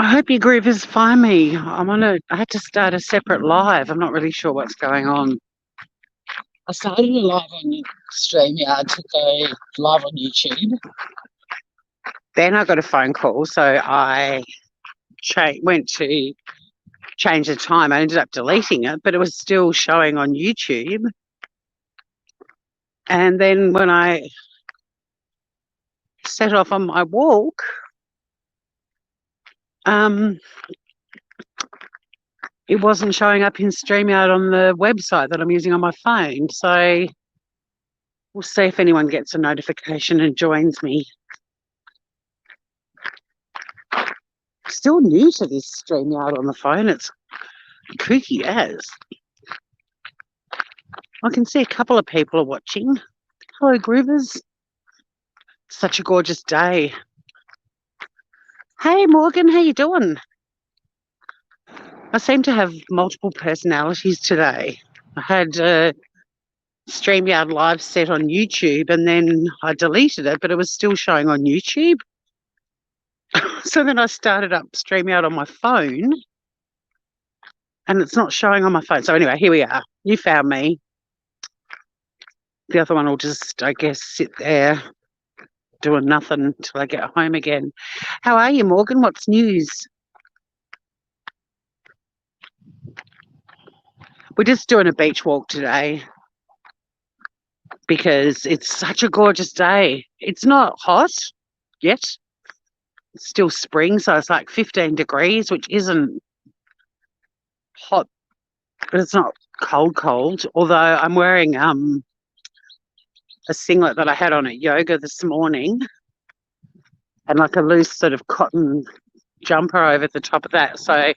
I hope you groovers find me. I had to start a separate live. I'm not really sure what's going on. I started a live on StreamYard to go live on YouTube. Then I got a phone call, so I went to change the time. I ended up deleting it, but it was still showing on YouTube. And then when I set off on my walk, it wasn't showing up in StreamYard on the website that I'm using on my phone. So we'll see if anyone gets a notification and joins me. Still new to this StreamYard on the phone. It's kooky as. I can see a couple of people are watching. Hello, Groovers. Such a gorgeous day. Hey, Morgan, how you doing? I seem to have multiple personalities today. I had StreamYard Live set on YouTube and then I deleted it, but it was still showing on YouTube. So then I started up StreamYard on my phone and it's not showing on my phone. So anyway, here we are. You found me. The other one will just, I guess, sit there doing nothing until I get home again. How are you, Morgan? What's news? We're just doing a beach walk today because it's such a gorgeous day. It's not hot yet. It's still spring, so it's like 15 degrees, which isn't hot, but it's not cold, although I'm wearing a singlet that I had on at yoga this morning and like a loose sort of cotton jumper over the top of that, so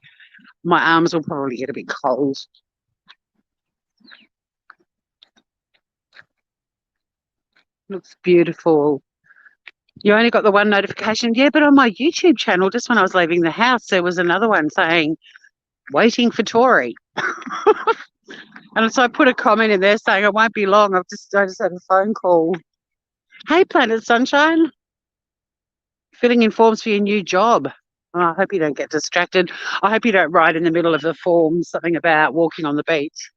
my arms will probably get a bit cold. Looks beautiful. You only got the one notification? Yeah, but on my YouTube channel, just when I was leaving the house, there was another one saying, waiting for Tori. And so I put a comment in there saying, it won't be long. I just had a phone call. Hey, Planet Sunshine. Filling in forms for your new job. Oh, I hope you don't get distracted. I hope you don't write in the middle of the form something about walking on the beach.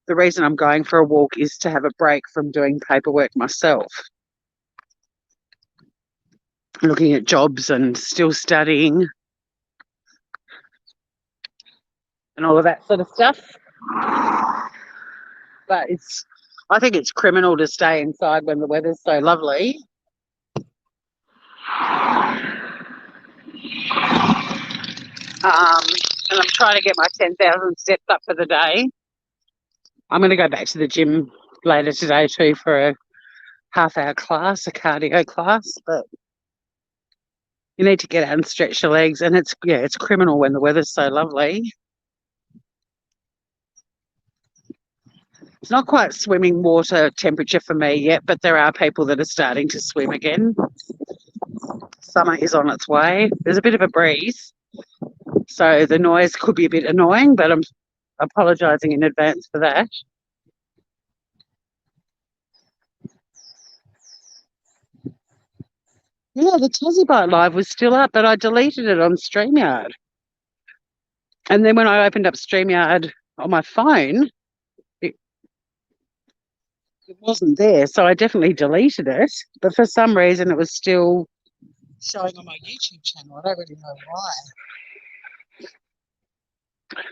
The reason I'm going for a walk is to have a break from doing paperwork myself. Looking at jobs and still studying and all of that sort of stuff. But I think it's criminal to stay inside when the weather's so lovely. And I'm trying to get my 10,000 steps up for the day. I'm going to go back to the gym later today too for a half-hour class, a cardio class, but you need to get out and stretch your legs, and it's criminal when the weather's so lovely. It's not quite swimming water temperature for me yet, but there are people that are starting to swim again. Summer is on its way. There's a bit of a breeze, so the noise could be a bit annoying, but I'm apologising in advance for that. Yeah, the Tassie Bytes Live was still up, but I deleted it on StreamYard. And then when I opened up StreamYard on my phone, it wasn't there. So I definitely deleted it. But for some reason, it was still showing on my YouTube channel. I don't really know why.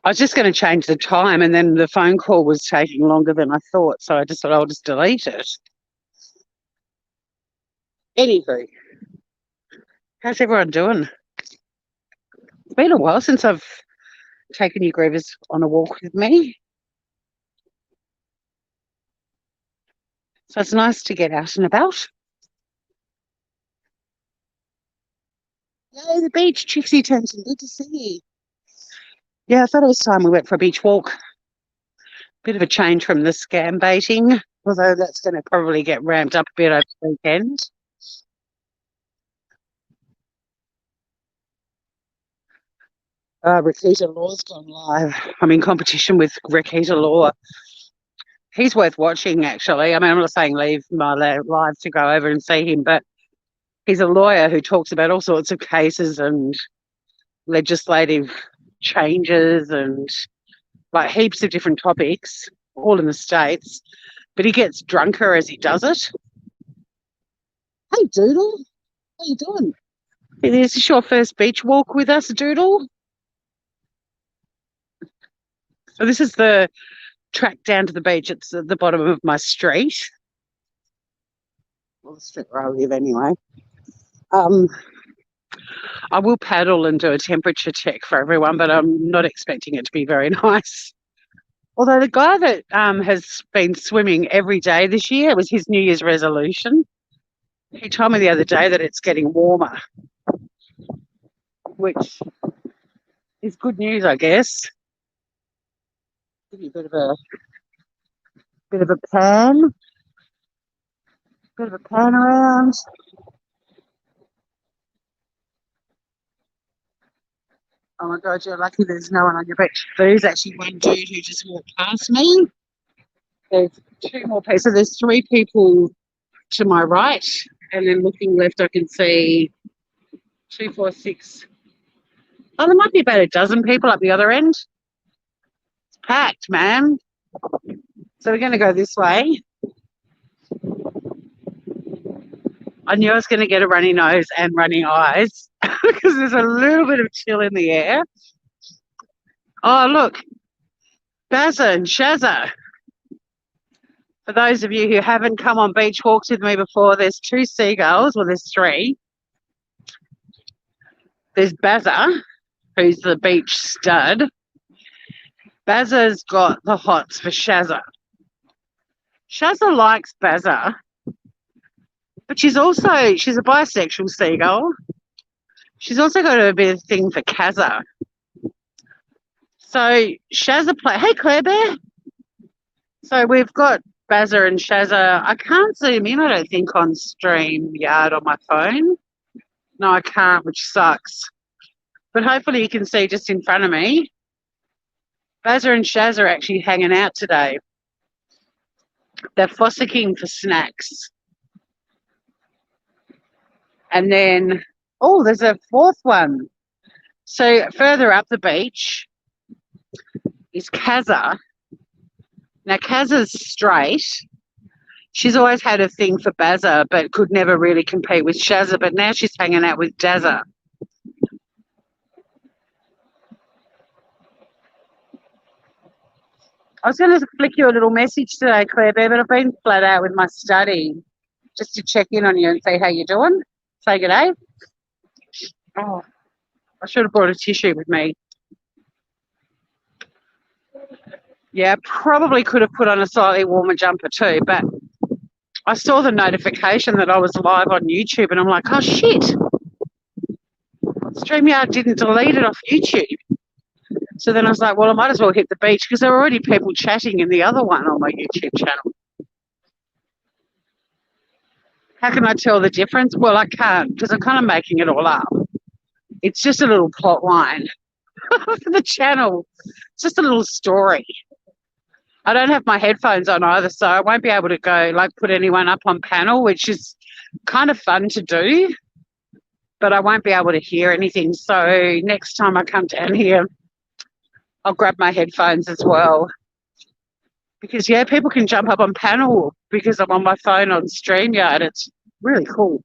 I was just going to change the time, and then the phone call was taking longer than I thought. So I just thought I'll just delete it. Anywho, how's everyone doing? It's been a while since I've taken you groovers on a walk with me. So it's nice to get out and about. Yay, the beach, Trixie Tension. Good to see you. Yeah, I thought it was time we went for a beach walk. Bit of a change from the scam baiting, although that's going to probably get ramped up a bit over the weekend. Rakita Law's gone live. I'm in competition with Rakita Law. He's worth watching, actually. I mean, I'm not saying leave my live to go over and see him, but he's a lawyer who talks about all sorts of cases and legislative changes and like heaps of different topics, all in the States. But he gets drunker as he does it. Hey, Doodle, how you doing? Is this your first beach walk with us, Doodle? So this is the track down to the beach. It's at the bottom of my street. Well, the street where I live anyway. I will paddle and do a temperature check for everyone, but I'm not expecting it to be very nice. Although the guy that has been swimming every day this year, it was his New Year's resolution. He told me the other day that it's getting warmer, which is good news, I guess. Give you a bit of a pan, around. Oh my God, you're lucky there's no one on your beach. There's actually one dude who just walked past me. There's two more people. So there's three people to my right, and then looking left, I can see 2, 4, 6. Oh, there might be about a dozen people up the other end. It's packed, man. So we're going to go this way. I knew I was going to get a runny nose and runny eyes because there's a little bit of chill in the air. Oh, look, Bazza and Shazza. For those of you who haven't come on beach walks with me before, there's 2 seagulls. Well, there's 3. There's Bazza, who's the beach stud. Bazza's got the hots for Shazza. Shazza likes Bazza, but she's a bisexual seagull. She's also got a bit of thing for Kazza. So Shazza hey Claire Bear. So we've got Bazza and Shazza. I can't zoom in, I don't think, on StreamYard on my phone. No, I can't, which sucks. But hopefully you can see just in front of me. Bazza and Shazza are actually hanging out today. They're fossicking for snacks. And then, oh, there's a 4th one. So further up the beach is Kazza. Now, Kazza's straight. She's always had a thing for Bazza, but could never really compete with Shazza. But now she's hanging out with Dazza. I was going to flick you a little message today, Claire Bear, but I've been flat out with my study just to check in on you and see how you're doing. Say good day. Oh, I should have brought a tissue with me. Yeah, probably could have put on a slightly warmer jumper too, but I saw the notification that I was live on YouTube and I'm like, oh, shit. StreamYard didn't delete it off YouTube. So then I was like, well, I might as well hit the beach because there were already people chatting in the other one on my YouTube channel. How can I tell the difference? Well, I can't because I'm kind of making it all up. It's just a little plot line for the channel. It's just a little story. I don't have my headphones on either, so I won't be able to go, like, put anyone up on panel, which is kind of fun to do, but I won't be able to hear anything. So next time I come down here, I'll grab my headphones as well. Because, yeah, people can jump up on panel because I'm on my phone on StreamYard. It's really cool.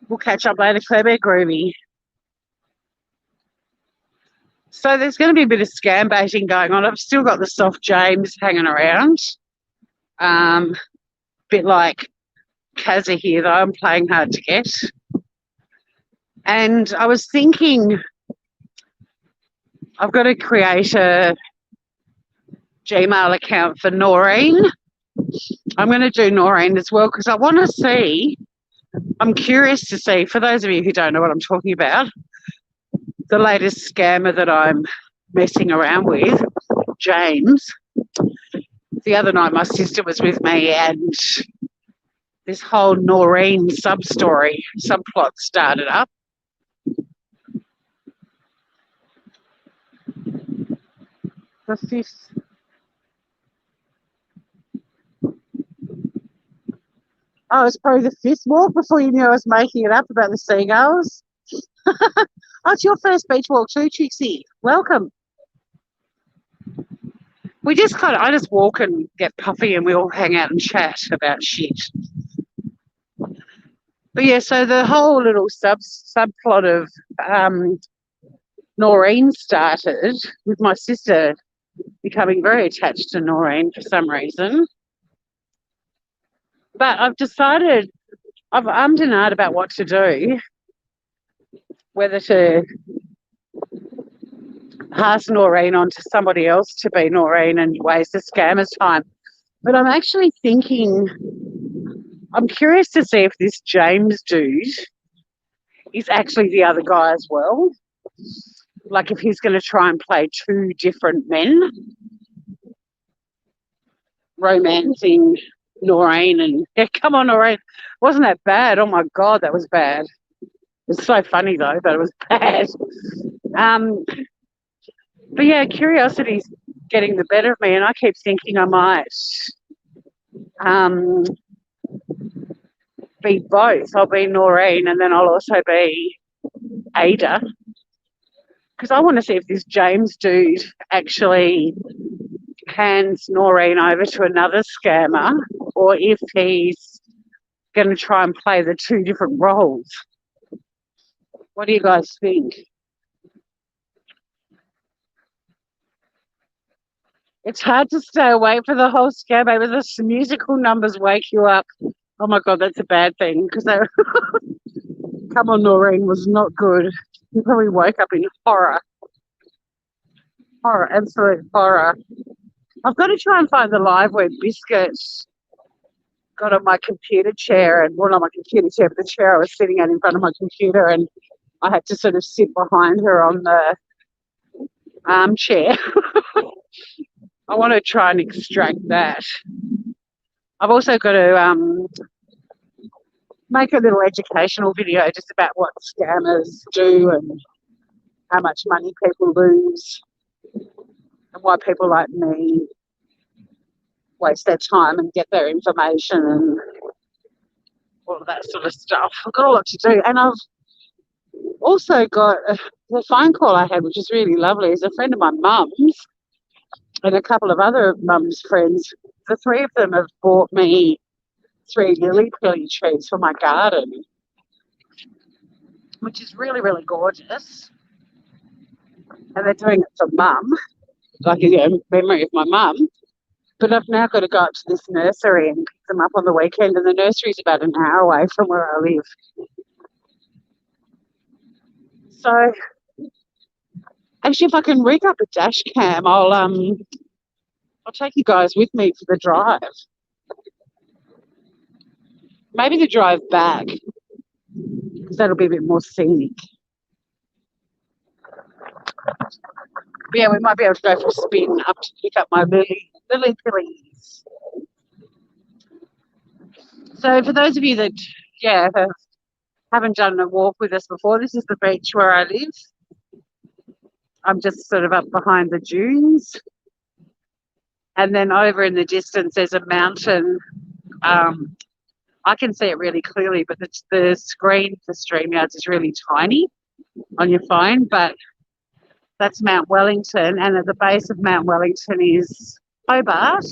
We'll catch up later, Claire Groovy. So there's going to be a bit of scam baiting going on. I've still got the soft James hanging around. Bit like Kazza here, though. I'm playing hard to get. And I was thinking I've got to create a Gmail account for Noreen. I'm going to do Noreen as well because I want to see, I'm curious to see, for those of you who don't know what I'm talking about, the latest scammer that I'm messing around with, James. The other night my sister was with me and this whole Noreen subplot started up. The fifth. Oh, it's probably the fifth walk before you knew I was making it up about the seagulls. Oh, it's your first beach walk too, Trixie. Welcome. I just walk and get puffy and we all hang out and chat about shit. But yeah, so the whole little subplot of Noreen started with my sister becoming very attached to Noreen for some reason. But I've decided, I've ummed and ahed about what to do, whether to pass Noreen on to somebody else to be Noreen and waste the scammer's time. But I'm actually thinking, I'm curious to see if this James dude is actually the other guy as well. Like if he's going to try and play two different men, romancing Noreen and, yeah, come on, Noreen. Wasn't that bad? Oh my God, that was bad. It was so funny though, but it was bad. But yeah, curiosity's getting the better of me, and I keep thinking I might be both. I'll be Noreen, and then I'll also be Ada, because I want to see if this James dude actually hands Noreen over to another scammer, or if he's going to try and play the two different roles. What do you guys think? It's hard to stay awake for the whole scam, but the musical numbers wake you up. Oh my God, that's a bad thing, because Come on, Noreen was not good. You probably woke up in horror. Horror, absolute horror. I've got to try and find the live where Biscuit got on my computer chair, and well, not my computer chair, but the chair I was sitting at in front of my computer, and I had to sort of sit behind her on the armchair. I want to try and extract that. I've also got to make a little educational video just about what scammers do and how much money people lose and why people like me waste their time and get their information and all of that sort of stuff. I've got a lot to do. And I've also got the phone call I had, which is really lovely, is a friend of my mum's and a couple of other mum's friends. The three of them have bought me 3 lily-pilly trees for my garden, which is really, really gorgeous. And they're doing it for Mum, like a memory of my mum. But I've now got to go up to this nursery and pick them up on the weekend, and the nursery's about an hour away from where I live. So, actually, if I can rig up a dash cam, I'll take you guys with me for the drive. Maybe the drive back, because that'll be a bit more scenic. But yeah, we might be able to go for a spin up to pick up my lily pillies. So for those of you that, haven't done a walk with us before, this is the beach where I live. I'm just sort of up behind the dunes. And then over in the distance, there's a mountain. I can see it really clearly, but the screen for StreamYards is really tiny on your phone. But that's Mount Wellington, and at the base of Mount Wellington is Hobart,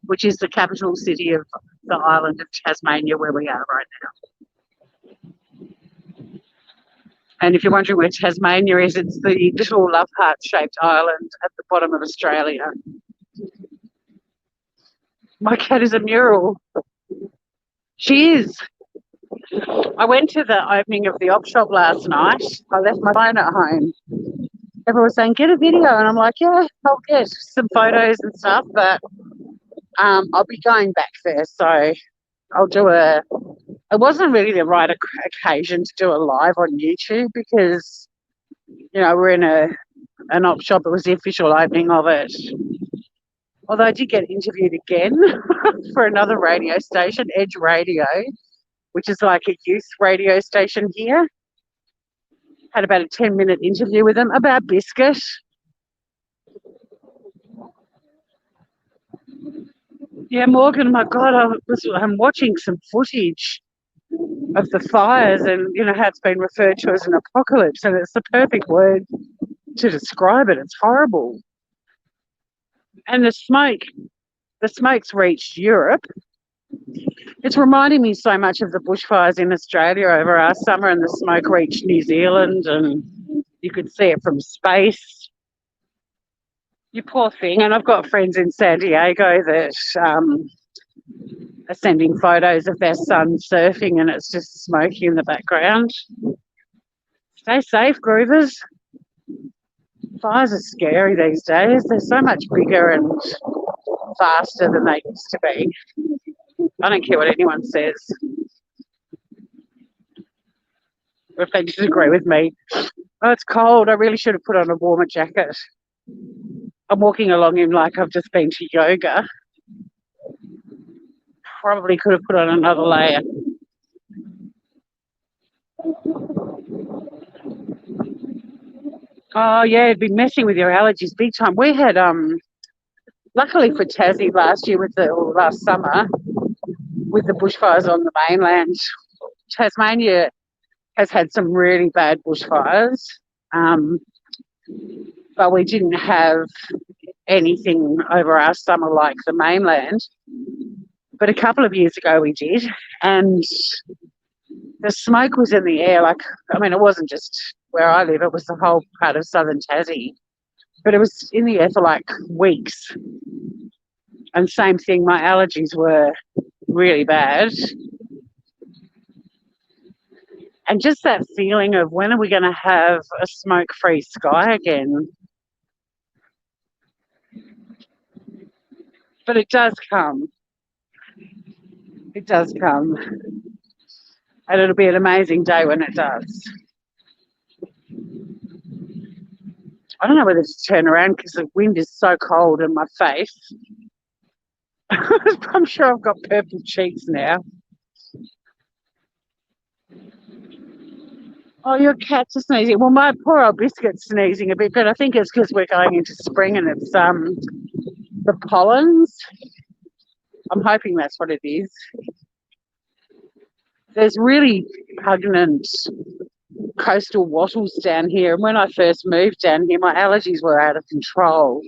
which is the capital city of the island of Tasmania, where we are right now. And if you're wondering where Tasmania is, it's the little love heart-shaped island at the bottom of Australia. My cat is a mural. She is. I went to the opening of the op shop last night. I left my phone at home. Everyone was saying, get a video. And I'm like, yeah, I'll get some photos and stuff, but I'll be going back there. So I'll do it wasn't really the right occasion to do a live on YouTube because, we're in an op shop. It was the official opening of it. Although I did get interviewed again for another radio station, Edge Radio, which is like a youth radio station here. Had about a 10-minute interview with them about Biscuit. Yeah, Morgan, my God, I'm watching some footage of the fires and, how it's been referred to as an apocalypse, and it's the perfect word to describe it. It's horrible. And the smoke's reached Europe. It's reminding me so much of the bushfires in Australia over our summer, and the smoke reached New Zealand, and you could see it from space. You poor thing. And I've got friends in San Diego that are sending photos of their son surfing, and it's just smoky in the background. Stay safe, groovers. Fires are scary these days. They're so much bigger and faster than they used to be. I don't care what anyone says. If they disagree with me. Oh, it's cold. I really should have put on a warmer jacket. I'm walking along in like I've just been to yoga. Probably could have put on another layer. Oh yeah, it'd be messing with your allergies big time. We had luckily for Tassie last summer with the bushfires on the mainland, Tasmania has had some really bad bushfires, but we didn't have anything over our summer like the mainland. But a couple of years ago we did, and the smoke was in the air. It wasn't just where I live, it was the whole part of southern Tassie. But it was in the air for like weeks. And same thing, my allergies were really bad. And just that feeling of when are we going to have a smoke-free sky again? But it does come. It does come. And it'll be an amazing day when it does. I don't know whether to turn around because the wind is so cold in my face. I'm sure I've got purple cheeks now. Oh, your cats are sneezing. Well, my poor old biscuit's sneezing a bit, but I think it's because we're going into spring and it's the pollens. I'm hoping that's what it is. There's really pungent coastal wattles down here. And when I first moved down here, my allergies were out of control.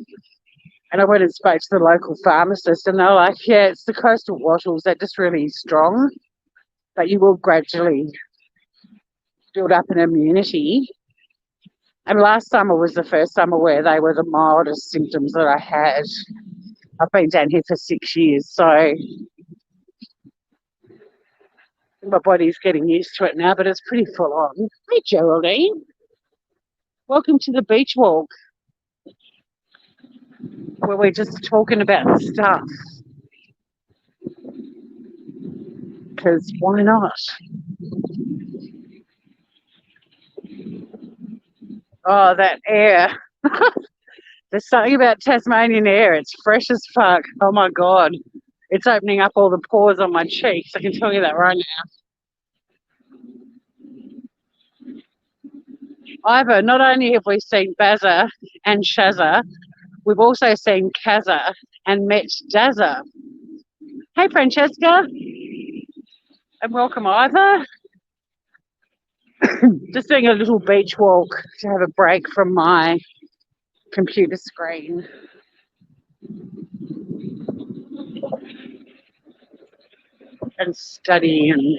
And I went and spoke to the local pharmacist, and they're like, yeah, it's the coastal wattles. They're just really strong, but you will gradually build up an immunity. And last summer was the first summer where they were the mildest symptoms that I had. I've been down here for 6 years, so my body's getting used to it now, but it's pretty full on. Hey, Geraldine. Welcome to the beach walk, where we're just talking about stuff. Because why not? Oh, that air. There's something about Tasmanian air. It's fresh as fuck. Oh, my God. It's opening up all the pores on my cheeks. I can tell you that right now. Ivor, not only have we seen Bazza and Shazza, we've also seen Kazza and met Dazza. Hey, Francesca. And welcome, Ivor. Just doing a little beach walk to have a break from my computer screen. And study, and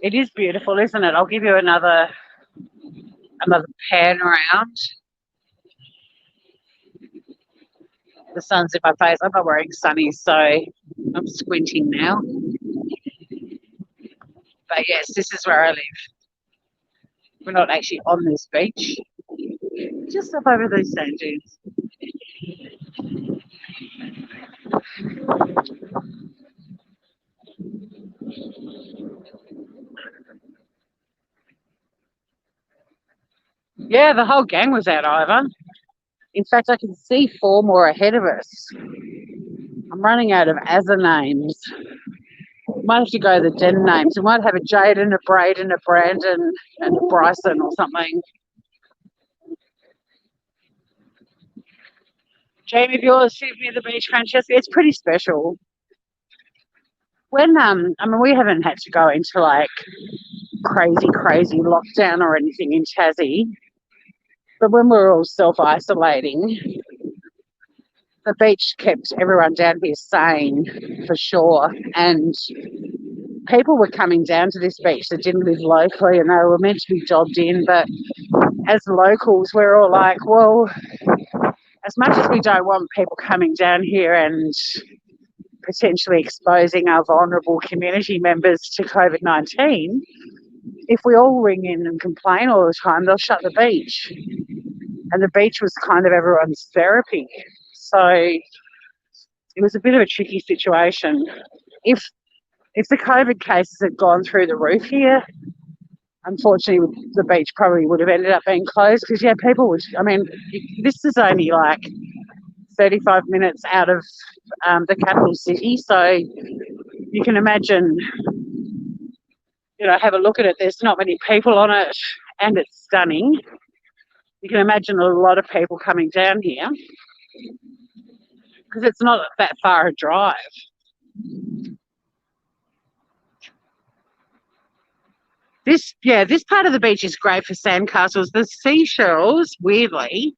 it is beautiful, isn't it? I'll give you another pan around. The sun's in my face. I'm not wearing sunnies, so I'm squinting now. But yes, this is where I live. We're not actually on this beach, just up over those sand dunes. Yeah, the whole gang was out, Ivor. In fact, I can see 4 more ahead of us. I'm running out of Azza names. Might have to go the Den names. We might have a Jaden, a Braden, a Brandon, and a Bryson or something. Jamie, if you're sitting near the beach, Francesca, it's pretty special. When I mean, we haven't had to go into like crazy lockdown or anything in Tassie, but when we were all self-isolating, the beach kept everyone down here sane for sure. And people were coming down to this beach that didn't live locally and they were meant to be jobbed in. But as locals, we're all like, well, as much as we don't want people coming down here and potentially exposing our vulnerable community members to COVID-19, if we all ring in and complain all the time, they'll shut the beach. And the beach was kind of everyone's therapy. So it was a bit of a tricky situation. If the COVID cases had gone through the roof here, unfortunately, the beach probably would have ended up being closed because, yeah, people would, I mean, this is only like 35 minutes out of the capital city. So you can imagine, have a look at it. There's not many people on it and it's stunning. You can imagine a lot of people coming down here because it's not that far a drive. This part of the beach is great for sandcastles. The seashells, weirdly,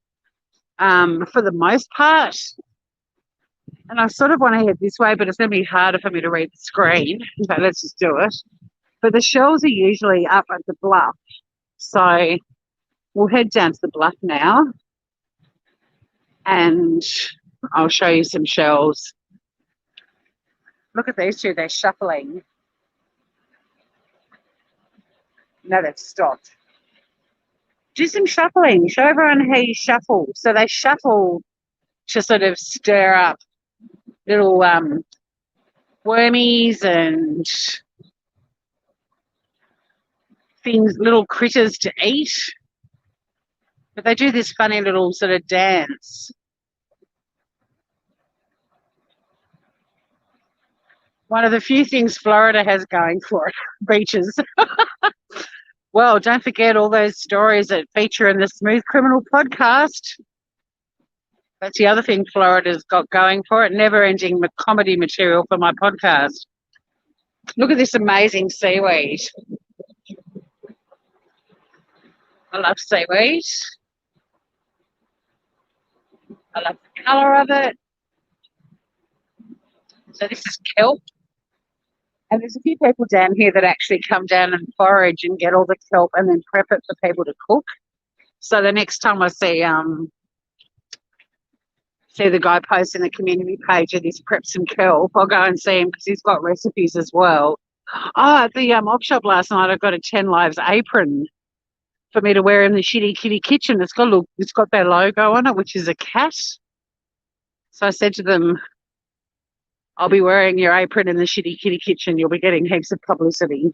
for the most part, and I sort of want to head this way, but it's going to be harder for me to read the screen. But let's just do it. But the shells are usually up at the bluff. So we'll head down to the bluff now and I'll show you some shells. Look at these two, they're shuffling. No, they've stopped. Do some shuffling. Show everyone how you shuffle. So they shuffle to sort of stir up little wormies and things, little critters to eat. But they do this funny little sort of dance. One of the few things Florida has going for it, beaches. Well, don't forget all those stories that feature in the Smooth Criminal podcast. That's the other thing Florida's got going for it, never-ending comedy material for my podcast. Look at this amazing seaweed. I love seaweed. I love the colour of it. So this is kelp. And there's a few people down here that actually come down and forage and get all the kelp and then prep it for people to cook. So the next time I see the guy posting the community page of this prep some kelp, I'll go and see him because he's got recipes as well. Oh, at the op shop last night, I got a 10 Lives apron for me to wear in the Shitty Kitty kitchen. It's got their logo on it, which is a cat. So I said to them, I'll be wearing your apron in the Shitty Kitty kitchen. You'll be getting heaps of publicity.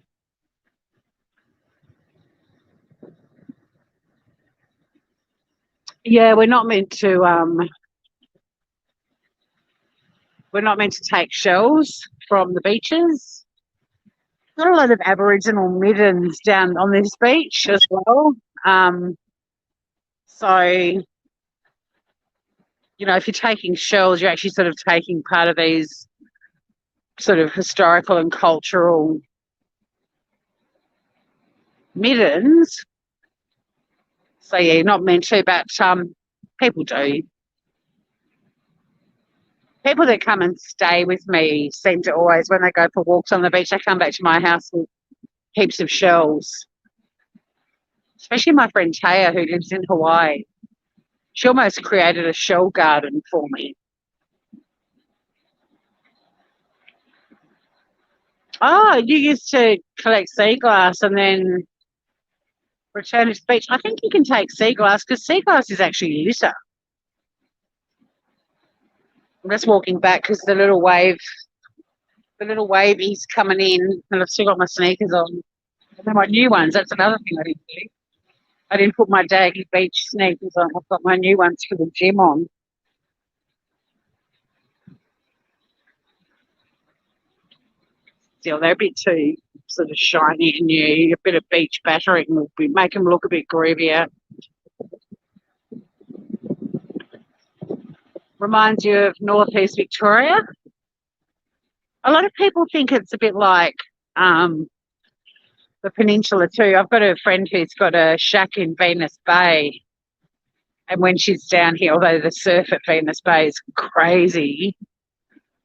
Yeah, we're not meant to take shells from the beaches. Got a lot of Aboriginal middens down on this beach as well. So, if you're taking shells, you're actually sort of taking part of these sort of historical and cultural middens. So, yeah, you're not meant to, but people do. People that come and stay with me seem to always, when they go for walks on the beach, they come back to my house with heaps of shells. Especially my friend Taya, who lives in Hawaii. She almost created a shell garden for me. Oh, you used to collect sea glass and then return it to the beach. I think you can take sea glass because sea glass is actually litter. I'm just walking back because the little wavey's coming in and I've still got my sneakers on. They're my new ones. That's another thing I didn't do. I didn't put my daggy beach sneakers on. I've got my new ones for the gym on. Still, they're a bit too sort of shiny and new. A bit of beach battering will make them look a bit groovier. Reminds you of northeast Victoria. A lot of people think it's a bit like um, the peninsula too. I've got a friend who's got a shack in Venus Bay, and when she's down here, although the surf at Venus Bay is crazy,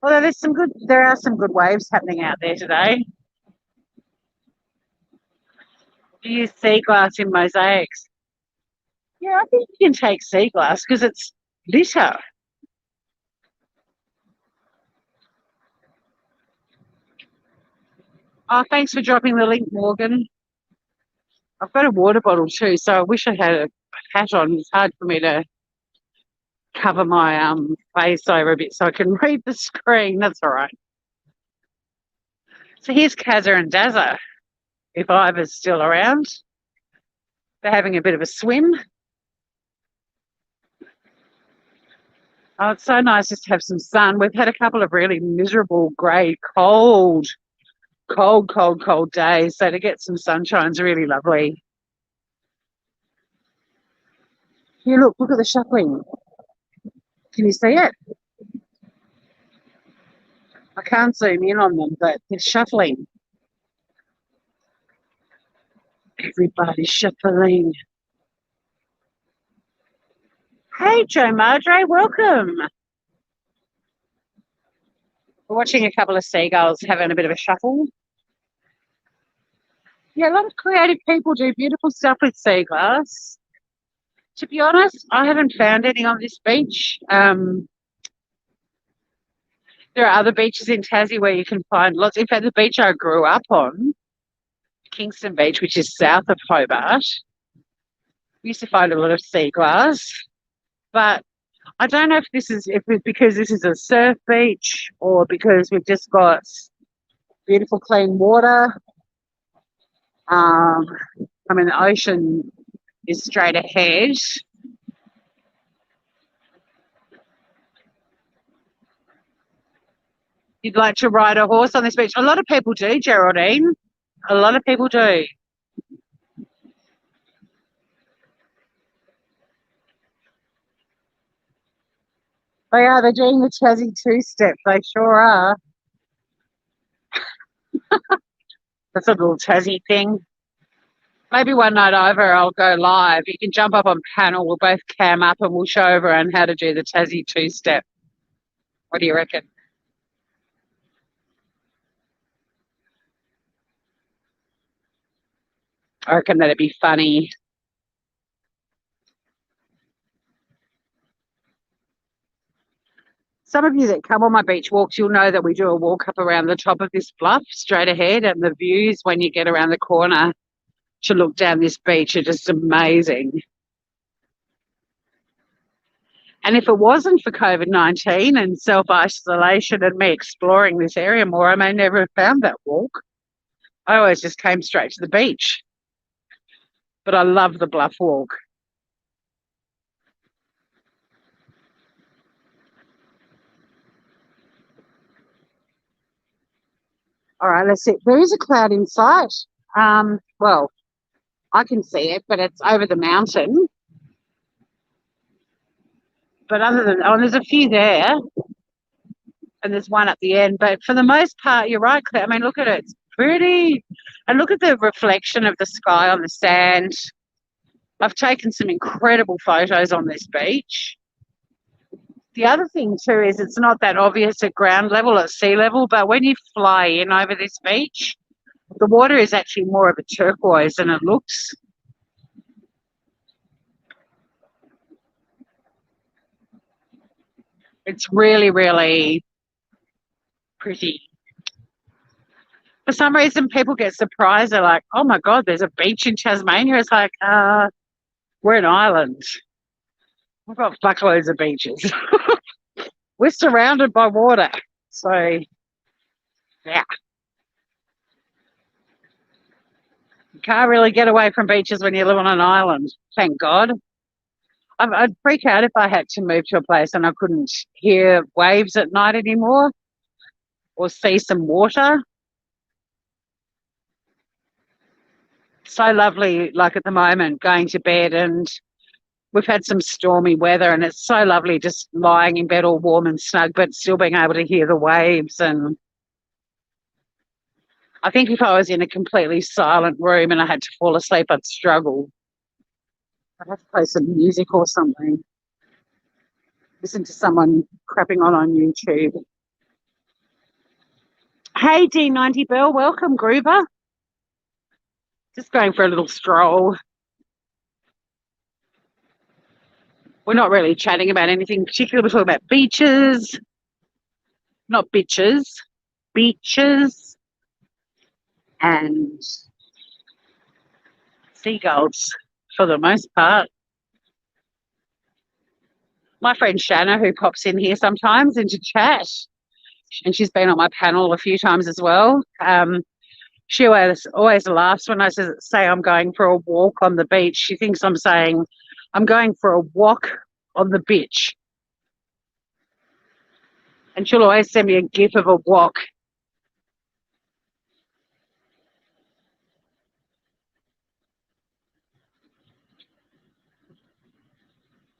although there are some good waves happening out there today. Do you use sea glass in mosaics? Yeah, I think you can take sea glass because it's litter. Oh, thanks for dropping the link, Morgan. I've got a water bottle too, so I wish I had a hat on. It's hard for me to cover my face over a bit so I can read the screen. That's all right. So here's Kazza and Dazza, if Ivor's still around. They're having a bit of a swim. Oh, it's so nice just to have some sun. We've had a couple of really miserable, grey, cold days. So to get some sunshine is really lovely. Here, look at the shuffling. Can you see it? I can't zoom in on them, but they're shuffling. Everybody's shuffling. Hey, Joe Madre, welcome. We're watching a couple of seagulls having a bit of a shuffle. Yeah, a lot of creative people do beautiful stuff with sea glass. To be honest, I haven't found any on this beach. There are other beaches in Tassie where you can find lots. In fact, the beach I grew up on, Kingston Beach, which is south of Hobart, we used to find a lot of sea glass. But I don't know if it's because this is a surf beach or because we've just got beautiful clean water. I mean, the ocean is straight ahead. You'd like to ride a horse on this beach? A lot of people do, Geraldine. A lot of people do. They are. They're doing the Tassie two-step. They sure are. That's a little Tassie thing. Maybe one night over, I'll go live. You can jump up on panel. We'll both cam up and we'll show everyone how to do the Tassie two-step. What do you reckon? I reckon that'd be funny. Some of you that come on my beach walks, you'll know that we do a walk up around the top of this bluff straight ahead, and the views when you get around the corner to look down this beach are just amazing. And if it wasn't for COVID-19 and self-isolation and me exploring this area more, I may never have found that walk. I always just came straight to the beach. But I love the bluff walk. All right, let's see. There is a cloud in sight. Well, I can see it, but it's over the mountain. But there's a few there, and there's one at the end. But for the most part, you're right, Claire. I mean, look at it. It's pretty. And look at the reflection of the sky on the sand. I've taken some incredible photos on this beach. The other thing too is it's not that obvious at ground level, at sea level, but when you fly in over this beach, the water is actually more of a turquoise than it looks. It's really, really pretty. For some reason, people get surprised. They're like, oh my God, there's a beach in Tasmania. It's like, we're an island. We've got fuckloads of beaches. We're surrounded by water. So, yeah. You can't really get away from beaches when you live on an island. Thank God. I'd freak out if I had to move to a place and I couldn't hear waves at night anymore or see some water. So lovely, like at the moment, going to bed, and we've had some stormy weather and it's so lovely just lying in bed all warm and snug but still being able to hear the waves. And I think if I was in a completely silent room and I had to fall asleep, I'd struggle. I'd have to play some music or something. Listen to someone crapping on YouTube. Hey, D90 Bell, welcome, Groover. Just going for a little stroll. We're not really chatting about anything particular. We're talking about beaches, not bitches, beaches, and seagulls for the most part. My friend Shanna, who pops in here sometimes into chat, and she's been on my panel a few times as well. She always laughs when I say I'm going for a walk on the beach. She thinks I'm saying I'm going for a walk on the beach. And she'll always send me a gif of a walk.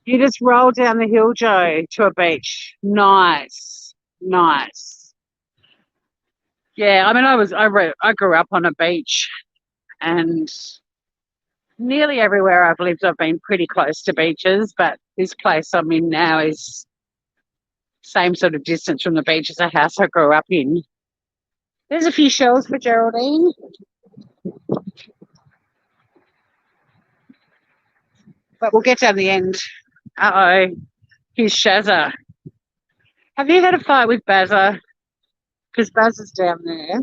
You just roll down the hill, Joe, to a beach. Nice. Nice. Yeah, I mean, I grew up on a beach, and nearly everywhere I've lived, I've been pretty close to beaches, but this place I'm in now is same sort of distance from the beach as a house I grew up in. There's a few shells for Geraldine. But we'll get down the end. Uh-oh. Here's Shazza. Have you had a fight with Bazza? Because Bazza's down there.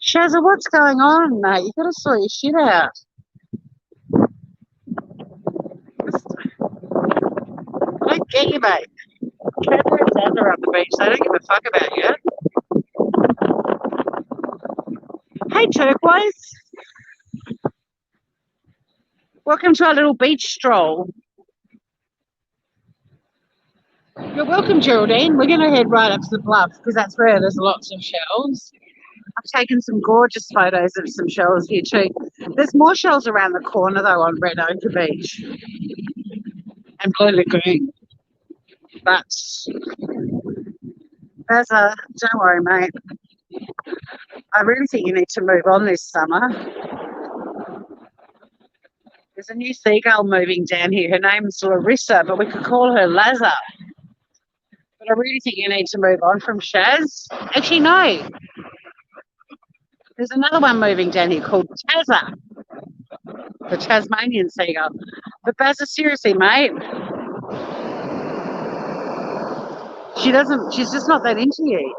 Shazza, what's going on, mate? You've got to sort your shit out. I don't get you, mate. Kevin and Bazza are on the beach. They don't give a fuck about you. Hey, Turquoise. Welcome to our little beach stroll. You're welcome, Geraldine. We're going to head right up to the bluff because that's where there's lots of shells. I've taken some gorgeous photos of some shells here too. There's more shells around the corner though on Red Ochre Beach and Blue Lagoon. But Bazza, don't worry, mate. I really think you need to move on this summer. There's a new seagull moving down here. Her name's Larissa, but we could call her Lazza. But I really think you need to move on from Shaz. Actually, no. There's another one moving down here called Tazza, the Tasmanian seagull. But Bazza, seriously, mate, she's just not that into you.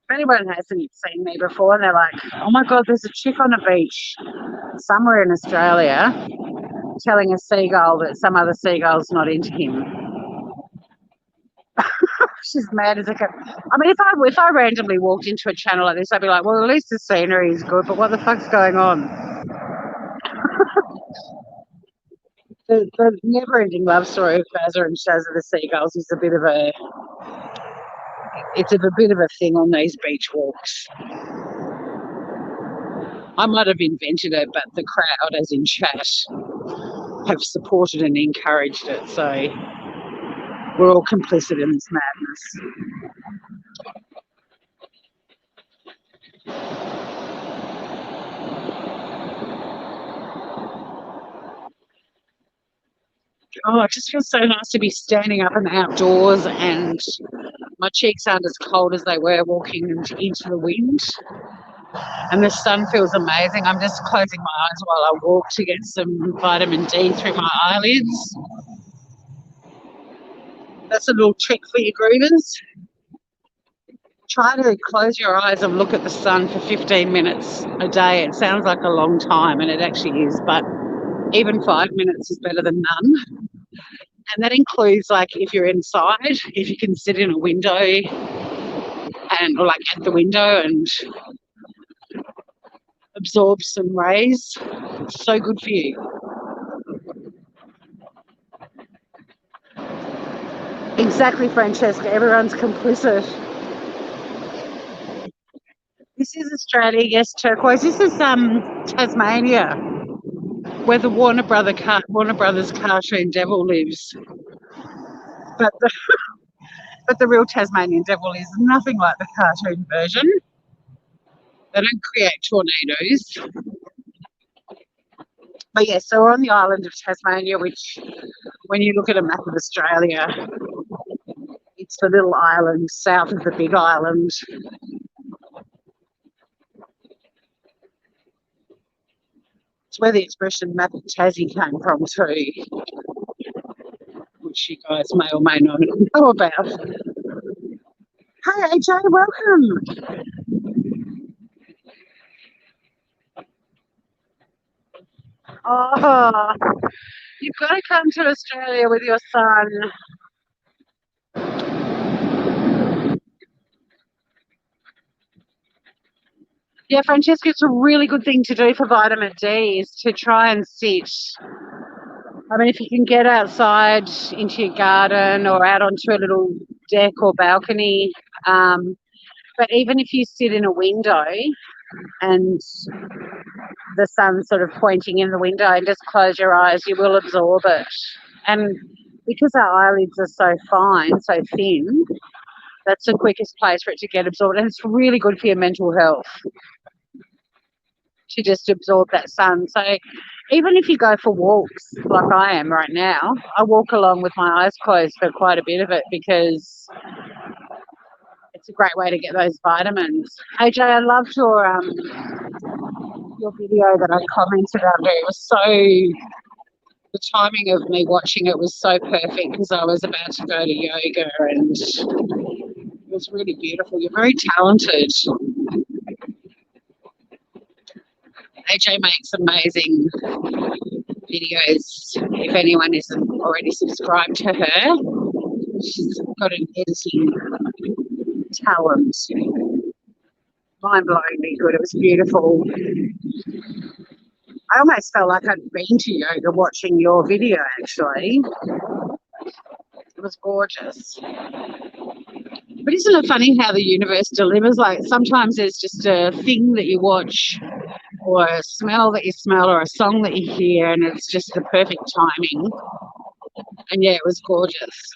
If anyone hasn't seen me before and they're like, oh my God, there's a chick on a beach somewhere in Australia telling a seagull that some other seagull's not into him. She's mad as a cat. I mean, if I randomly walked into a channel like this, I'd be like, well, at least the scenery is good, but what the fuck's going on? The never-ending love story of Bazza and Shazza the seagulls is a bit of a thing on these beach walks. I might have invented it, but the crowd, as in chat, have supported and encouraged it. So we're all complicit in this madness. Oh, it just feels so nice to be standing up in the outdoors, and my cheeks aren't as cold as they were walking into the wind. And the sun feels amazing. I'm just closing my eyes while I walk to get some vitamin D through my eyelids. That's a little trick for you groovers. Try to close your eyes and look at the sun for 15 minutes a day. It sounds like a long time, and it actually is, but even 5 minutes is better than none. And that includes, like, if you're inside, if you can sit in a window or like at the window and absorb some rays. It's so good for you. Exactly, Francesca. Everyone's complicit. This is Australia, yes, Turquoise. This is Tasmania, where the Warner Brothers cartoon devil lives. But But the real Tasmanian devil is nothing like the cartoon version. They don't create tornadoes. But yeah, so we're on the island of Tasmania, which when you look at a map of Australia, it's the little island south of the big island. It's where the expression map of Tassie came from too, which you guys may or may not know about. Hey AJ, welcome. Oh, you've got to come to Australia with your son. Yeah, Francesca, it's a really good thing to do for vitamin D is to try and sit. I mean, if you can get outside into your garden or out onto a little deck or balcony, but even if you sit in a window and the sun's sort of pointing in the window and just close your eyes, you will absorb it. And because our eyelids are so fine, so thin, that's the quickest place for it to get absorbed. And it's really good for your mental health to just absorb that sun. So even if you go for walks like I am right now, I walk along with my eyes closed for quite a bit of it because it's a great way to get those vitamins. AJ, I loved your video that I commented under. It was so, the timing of me watching it was so perfect because I was about to go to yoga and it was really beautiful. You're very talented. AJ makes amazing videos. If anyone isn't already subscribed to her, she's got an editing talent. Mind-blowingly good. It was beautiful. I almost felt like I'd been to yoga watching your video, actually. It was gorgeous. But isn't it funny how the universe delivers? Like sometimes there's just a thing that you watch or a smell that you smell or a song that you hear and it's just the perfect timing. And yeah, it was gorgeous.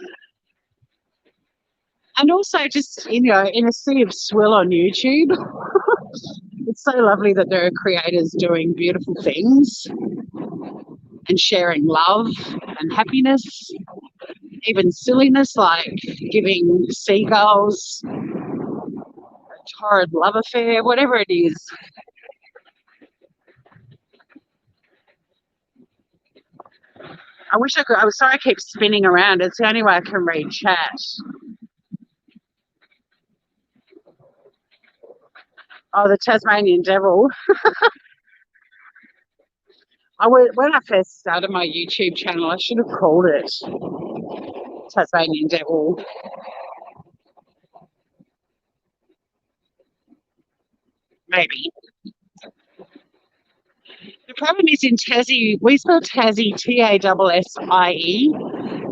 And also just, you know, in a sea of swill on YouTube, it's so lovely that there are creators doing beautiful things and sharing love and happiness, even silliness like giving seagulls a torrid love affair, whatever it is. I wish I could. I'm sorry I keep spinning around. It's the only way I can read chat. Oh, the Tasmanian devil. When I first started my YouTube channel, I should have called it Tasmanian devil. Maybe. The problem is in Tassie, we spell Tassie Tassie.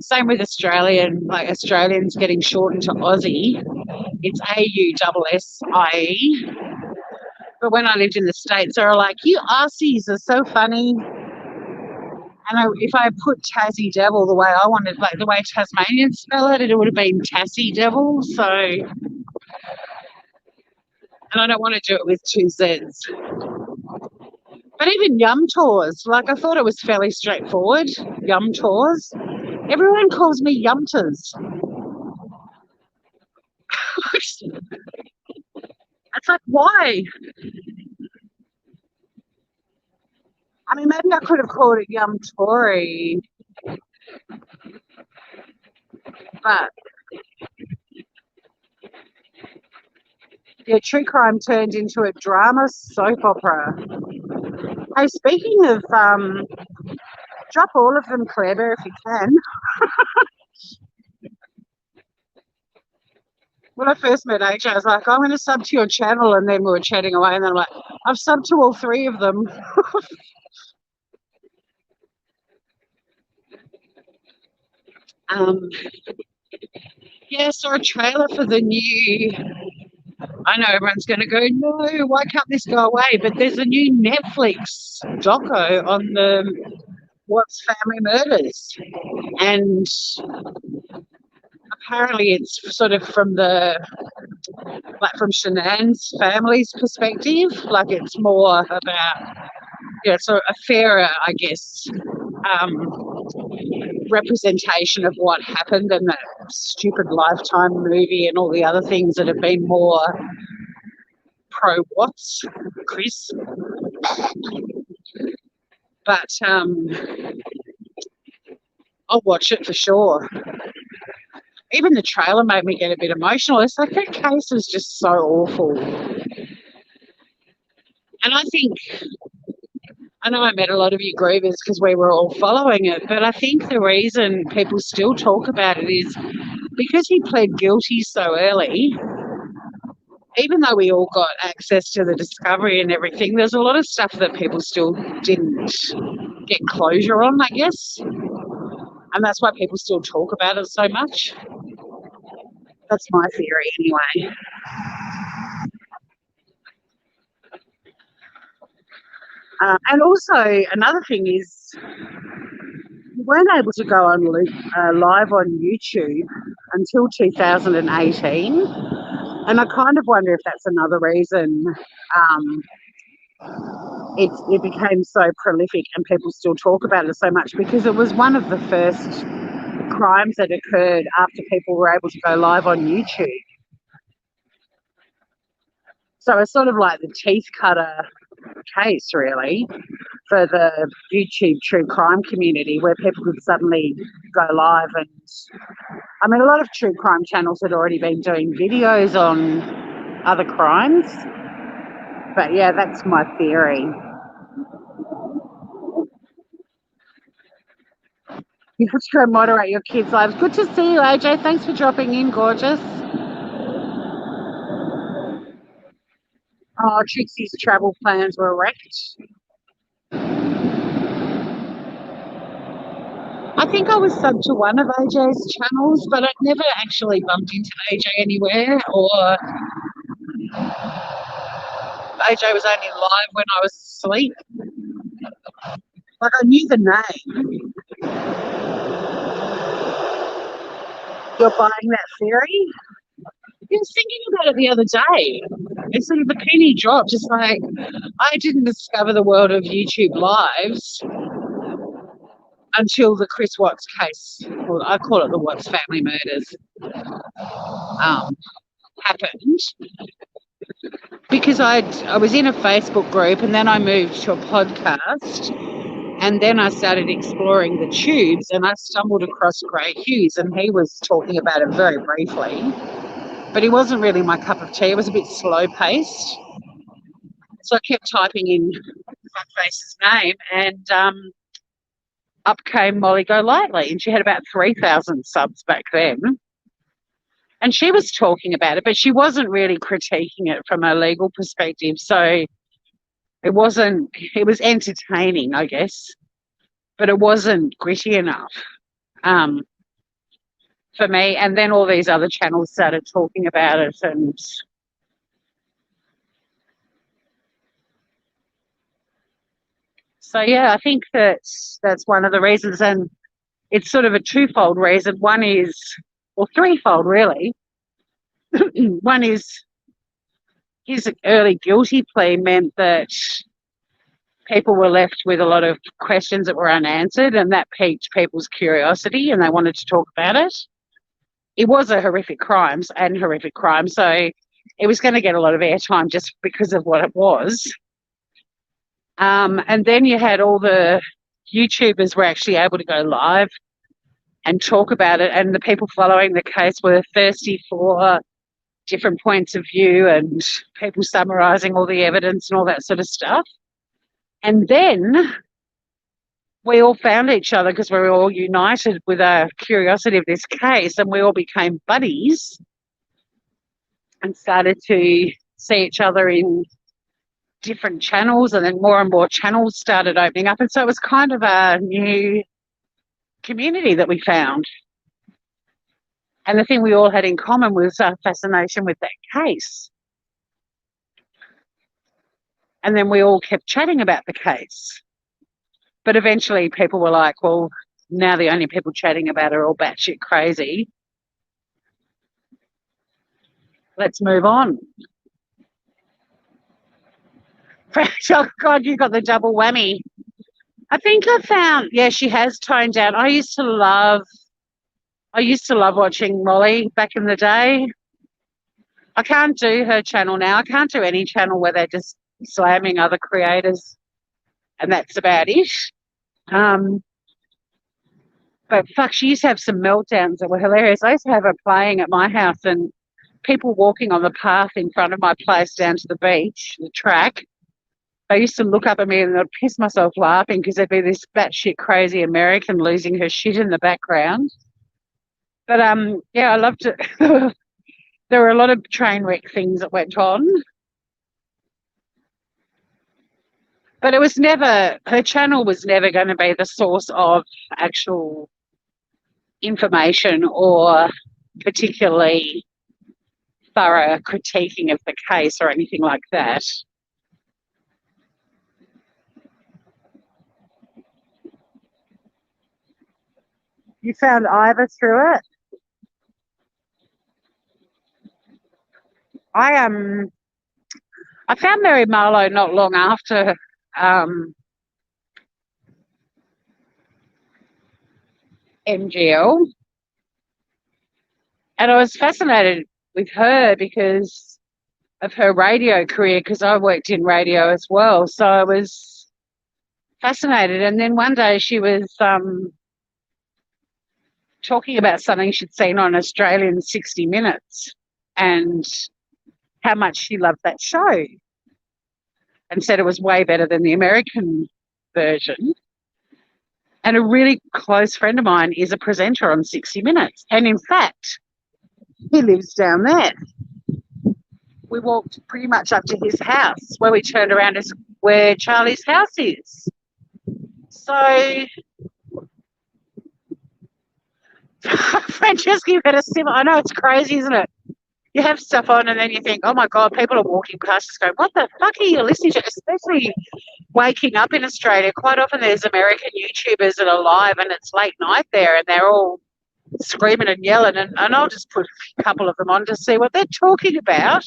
Same with Australian, like Australians getting shortened to Aussie. It's AUSSIE. But when I lived in the States, they were like, you Aussies are so funny. And if I put Tassie devil the way I wanted, like the way Tasmanians spell it, it would have been Tassie devil. So, and I don't want to do it with two Zs. But even yum tours, like I thought it was fairly straightforward, yum tours. Everyone calls me yumters. It's like, why? I mean, maybe I could have called it Yum Tory, but yeah, true crime turned into a drama soap opera. Hey, speaking of, drop all of them, Claire Bear, if you can. When I first met AJ, I was like, I'm going to sub to your channel, and then we were chatting away, and then I'm like, I've subbed to all three of them. Yeah, saw a trailer for the new. I know everyone's going to go, no, why can't this go away? But there's a new Netflix doco on the What's Family Murders, and apparently it's sort of from Shanann's family's perspective. Like it's more about, sort of a fairer, I guess, representation of what happened in that stupid Lifetime movie and all the other things that have been more pro-Watts, Chris. But I'll watch it for sure. Even the trailer made me get a bit emotional. It's like that case is just so awful. And I know I met a lot of you grievers because we were all following it, but I think the reason people still talk about it is because he pled guilty so early. Even though we all got access to the discovery and everything, there's a lot of stuff that people still didn't get closure on, I guess. And that's why people still talk about it so much. That's my theory anyway. And also another thing is we weren't able to go on live on YouTube until 2018. And I kind of wonder if that's another reason it became so prolific and people still talk about it so much, because it was one of the first crimes that occurred after people were able to go live on YouTube. So it's sort of like the teeth cutter case, really, for the YouTube true crime community, where people could suddenly go live. And I mean, a lot of true crime channels had already been doing videos on other crimes. But yeah, that's my theory. You have to go moderate your kids' lives. Good to see you, AJ. Thanks for dropping in, gorgeous. Oh, Trixie's travel plans were wrecked. I think I was subbed to one of AJ's channels, but I'd never actually bumped into AJ anywhere, or AJ was only live when I was asleep. Like, I knew the name. You're buying that theory? I was thinking about it the other day. It's sort of the penny dropped. Just like, I didn't discover the world of YouTube lives until the Chris Watts case, or I call it the Watts family murders, happened. Because I was in a Facebook group, and then I moved to a podcast, and then I started exploring the tubes, and I stumbled across Gray Hughes, and he was talking about it very briefly, but he wasn't really my cup of tea. It was a bit slow paced. So I kept typing in Fuckface's name, and up came Molly Golightly, and she had about 3,000 subs back then. And she was talking about it, but she wasn't really critiquing it from a legal perspective. So it was entertaining, I guess, but it wasn't gritty enough for me. And then all these other channels started talking about it, and so, yeah, I think that's one of the reasons, and it's sort of a twofold reason. One is, or threefold really. One is his early guilty plea meant that people were left with a lot of questions that were unanswered, and that piqued people's curiosity and they wanted to talk about it. It was a horrific crime, so it was going to get a lot of airtime just because of what it was. And then you had all the YouTubers were actually able to go live and talk about it, and the people following the case were thirsty for different points of view and people summarising all the evidence and all that sort of stuff. And then we all found each other because we were all united with our curiosity of this case, and we all became buddies and started to see each other in different channels, and then more and more channels started opening up. And so it was kind of a new community that we found. And the thing we all had in common was our fascination with that case. And then we all kept chatting about the case. But eventually people were like, well, now the only people chatting about it are all batshit crazy. Let's move on. Oh, God, you got the double whammy. I think I found, yeah, she has toned down. I used to love watching Molly back in the day. I can't do her channel now. I can't do any channel where they're just slamming other creators, and that's about it. Um, but fuck, she used to have some meltdowns that were hilarious. I used to have her playing at my house, and people walking on the path in front of my place down to the beach, the track. They used to look up at me and I'd piss myself laughing because there'd be this batshit crazy American losing her shit in the background. But yeah, I loved it. There were a lot of train wreck things that went on. But it was never, her channel was never going to be the source of actual information or particularly thorough critiquing of the case or anything like that. You found Ivor through it? I I found Mary Marlowe not long after MGL, and I was fascinated with her because of her radio career, because I worked in radio as well. So I was fascinated. And then one day she was talking about something she'd seen on Australian 60 Minutes and how much she loved that show and said it was way better than the American version. And a really close friend of mine is a presenter on 60 Minutes. And in fact, he lives down there. We walked pretty much up to his house. Where we turned around is where Charlie's house is. So, Francesca, you've got a sim. I know it's crazy, isn't it? You have stuff on and then you think, oh my God, people are walking past us going, what the fuck are you listening to? Especially waking up in Australia. Quite often there's American YouTubers that are live and it's late night there and they're all screaming and yelling. And I'll just put a couple of them on to see what they're talking about.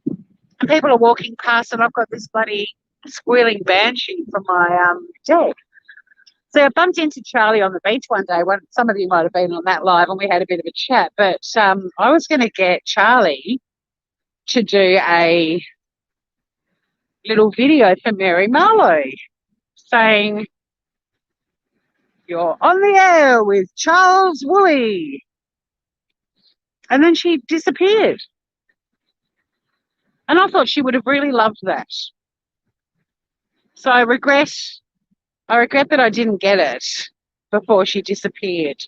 And people are walking past and I've got this bloody squealing banshee from my deck. So I bumped into Charlie on the beach one day. Some of you might have been on that live and we had a bit of a chat. But I was going to get Charlie to do a little video for Mary Marlowe saying, you're on the air with Charles Woolley. And then she disappeared. And I thought she would have really loved that. So I regret that I didn't get it before she disappeared.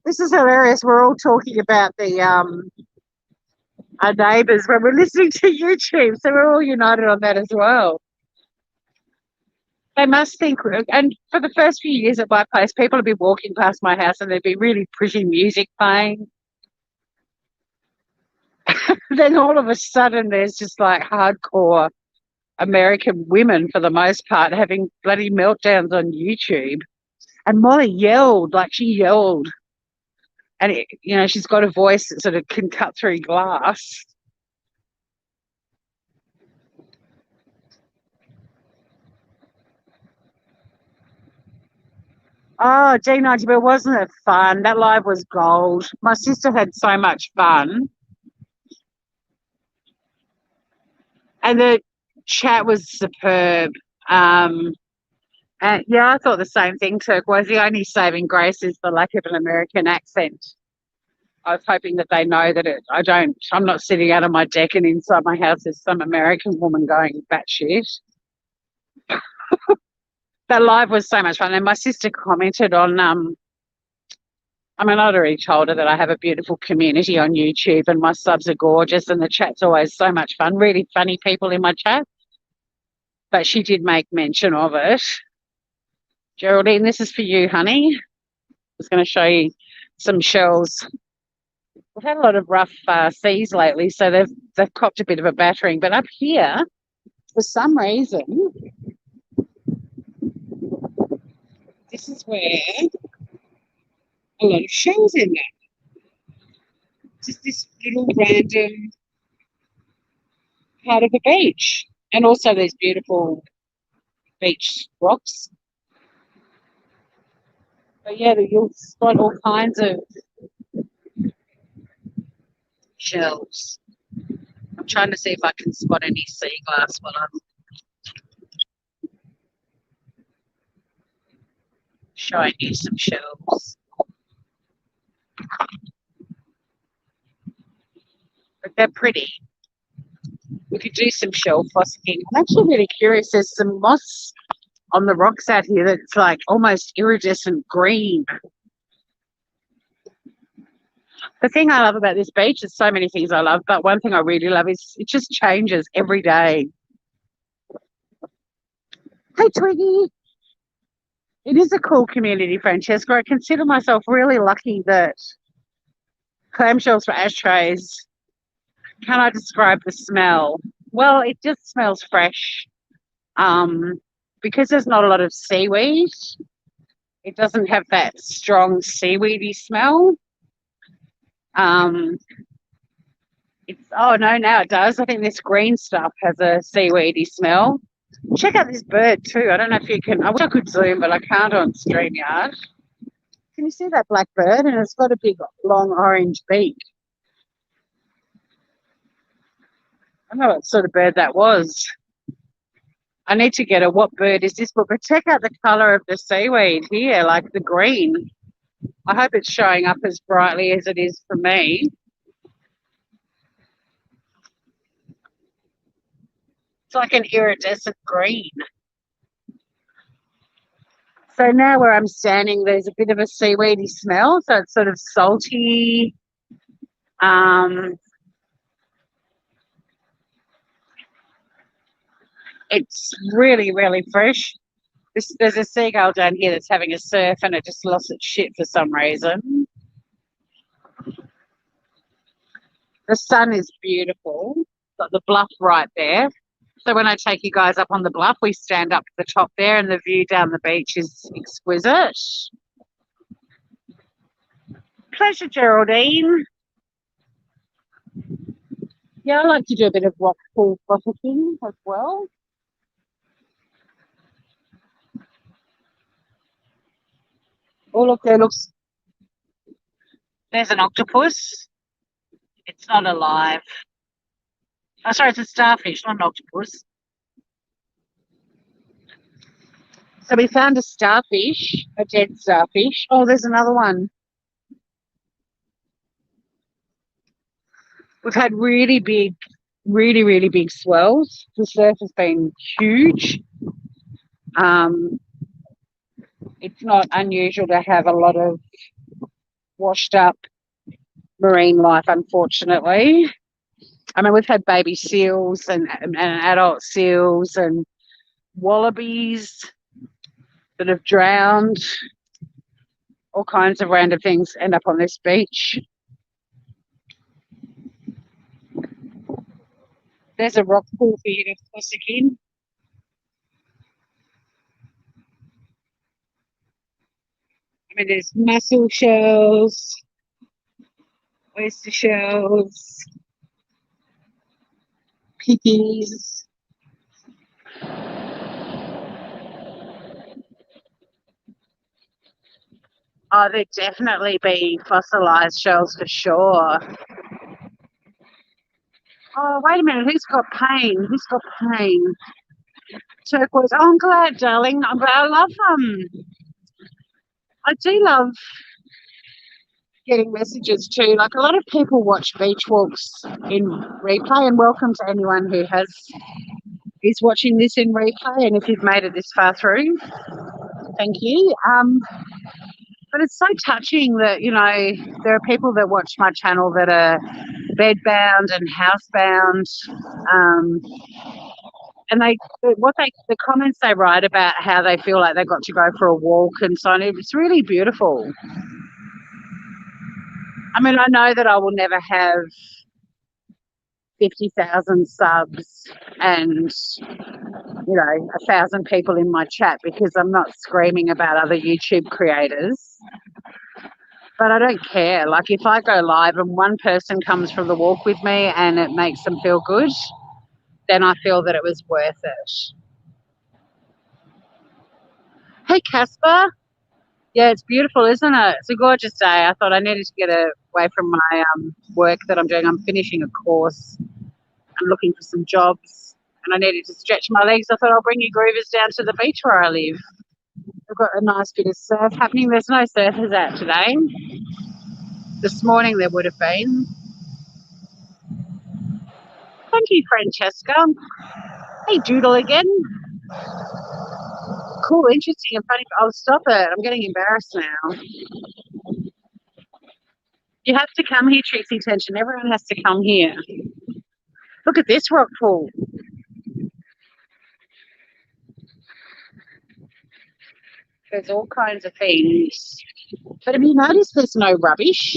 This is hilarious. We're all talking about our neighbours when we're listening to YouTube, so we're all united on that as well. They must think, and for the first few years at my place, people would be walking past my house and there'd be really pretty music playing. Then all of a sudden there's just like hardcore American women, for the most part, having bloody meltdowns on YouTube. And Molly yelled, like she yelled. And, she's got a voice that sort of can cut through glass. Oh, D90, but wasn't it fun? That live was gold. My sister had so much fun. And the chat was superb. And yeah, I thought the same thing, Turquoise. The only saving grace is the lack of an American accent. I was hoping that they know that I'm not sitting out on my deck and inside my house there's some American woman going batshit. That live was so much fun. And my sister commented on, I'd already told her that I have a beautiful community on YouTube and my subs are gorgeous and the chat's always so much fun. Really funny people in my chat. But she did make mention of it. Geraldine, this is for you, honey. I was going to show you some shells. We've had a lot of rough seas lately, so they've copped a bit of a battering. But up here, for some reason, this is where a lot of shells in there. Just this little random part of the beach. And also these beautiful beach rocks. But yeah, you'll spot all kinds of shells. I'm trying to see if I can spot any sea glass while I'm showing you some shells. But they're pretty. We could do some shell fossicking. I'm actually really curious. There's some moss on the rocks out here that's like almost iridescent green. The thing I love about this beach, there's so many things I love, but one thing I really love is it just changes every day. Hey, Twiggy. It is a cool community, Francesca. I consider myself really lucky that clamshells for ashtrays. Can I describe the smell? Well, it just smells fresh. Because there's not a lot of seaweed, it doesn't have that strong seaweedy smell. It's oh no, now it does. I think this green stuff has a seaweedy smell. Check out this bird too. I don't know if you can. I wish I could zoom, but I can't on StreamYard. Can you see that black bird? And it's got a big, long orange beak. I don't know what sort of bird that was. I need to get a what bird is this book? But check out the colour of the seaweed here, like the green. I hope it's showing up as brightly as it is for me. It's like an iridescent green. So now where I'm standing, there's a bit of a seaweedy smell, so it's sort of salty. It's really, really fresh. There's a seagull down here that's having a surf and it just lost its shit for some reason. The sun is beautiful. Got the bluff right there. So when I take you guys up on the bluff, we stand up to the top there and the view down the beach is exquisite. Pleasure, Geraldine. Yeah, I like to do a bit of rock pool fossicking as well. Oh, look, there's an octopus. It's not alive. Oh, sorry, it's a starfish, not an octopus. So we found a starfish, a dead starfish. Oh, there's another one. We've had really big, really big swells. The surf has been huge. It's not unusual to have a lot of washed up marine life, unfortunately. I mean, we've had baby seals and adult seals and wallabies that have drowned. All kinds of random things end up on this beach. There's a rock pool for you to fossick in. I mean, there's mussel shells, oyster shells, pickies. Oh, there'd definitely be fossilised shells for sure. Oh, wait a minute. Who's got pain? Who's got pain? Turquoise. Oh, I'm glad, darling. I'm glad. I love I do love getting messages too. Like a lot of people watch beach walks in replay, and welcome to anyone who is watching this in replay. And if you've made it this far through, thank you. But it's so touching that, you know, there are people that watch my channel that are bedbound and housebound. And the comments they write about how they feel like they got to go for a walk and so on, it's really beautiful. I mean, I know that I will never have 50,000 subs and, 1,000 people in my chat because I'm not screaming about other YouTube creators. But I don't care. Like, if I go live and one person comes from the walk with me and it makes them feel good, then I feel that it was worth it. Hey, Casper. Yeah, it's beautiful, isn't it? It's a gorgeous day. I thought I needed to get away from my work that I'm doing. I'm finishing a course. I'm looking for some jobs and I needed to stretch my legs. I thought I'll bring you groovers down to the beach where I live. We've got a nice bit of surf happening. There's no surfers out today. This morning there would have been. Thank you, Francesca. Hey, Doodle again. Cool, interesting and funny. Oh, stop it. I'm getting embarrassed now. You have to come here, Trixie Tension. Everyone has to come here. Look at this rock pool. There's all kinds of things. But have you noticed there's no rubbish?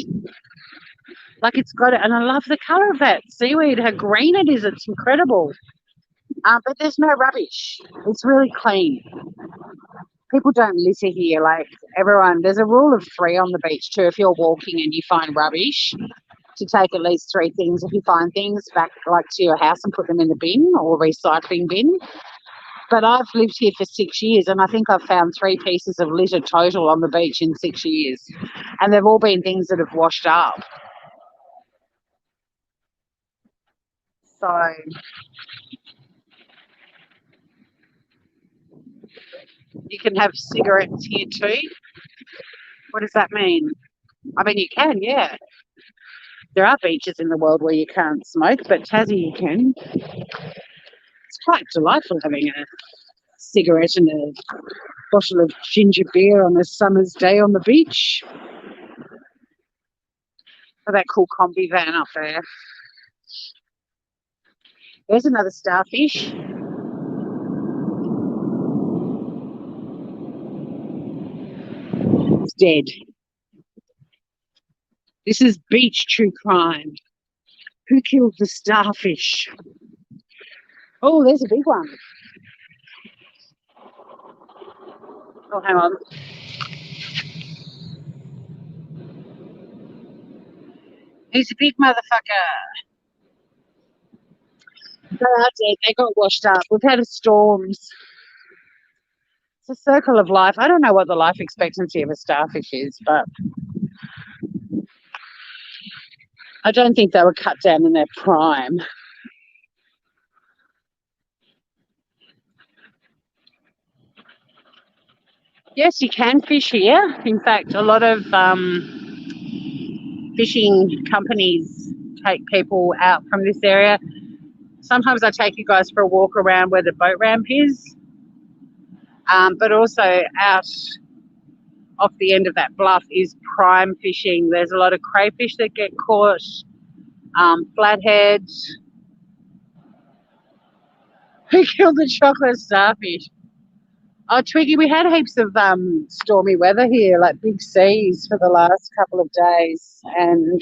Like, it's got it, and I love the colour of that seaweed, how green it is. It's incredible. But there's no rubbish. It's really clean. People don't litter here. Like, everyone, there's a rule of 3 on the beach too. If you're walking and you find rubbish, to take at least 3 things. If you find things, back like to your house and put them in the bin or recycling bin. But I've lived here for 6 years and I think I've found 3 pieces of litter total on the beach in 6 years. And they've all been things that have washed up. So you can have cigarettes here too. What does that mean? I mean, you can, yeah. There are beaches in the world where you can't smoke, but Tassie you can. It's quite delightful having a cigarette and a bottle of ginger beer on a summer's day on the beach. Oh, that cool combi van up there. There's another starfish. It's dead. This is beach true crime. Who killed the starfish? Oh, there's a big one. Oh, hang on. He's a big motherfucker. They are dead. They got washed up. We've had storms. It's a circle of life. I don't know what the life expectancy of a starfish is, but I don't think they were cut down in their prime. Yes, you can fish here. In fact, a lot of fishing companies take people out from this area. Sometimes I take you guys for a walk around where the boat ramp is, but also out off the end of that bluff is prime fishing. There's a lot of crayfish that get caught, flatheads. Who killed the chocolate starfish? Oh, Twiggy, we had heaps of stormy weather here, like big seas for the last couple of days. And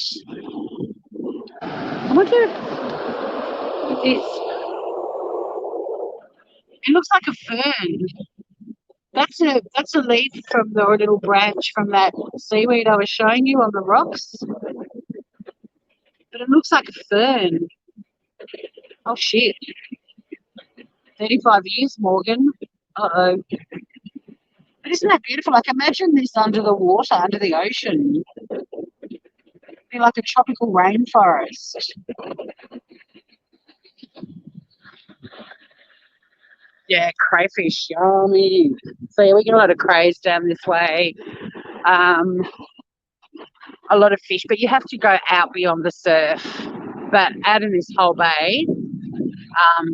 I wonder if it looks like a fern. That's a leaf from the little branch from that seaweed I was showing you on the rocks. But it looks like a fern. Oh shit. 35 years, Morgan. Uh-oh. But isn't that beautiful? Like, imagine this under the water, under the ocean. It'd be like a tropical rainforest. Yeah, crayfish, yummy. So yeah, we get a lot of crays down this way. A lot of fish, but you have to go out beyond the surf. But out in this whole bay,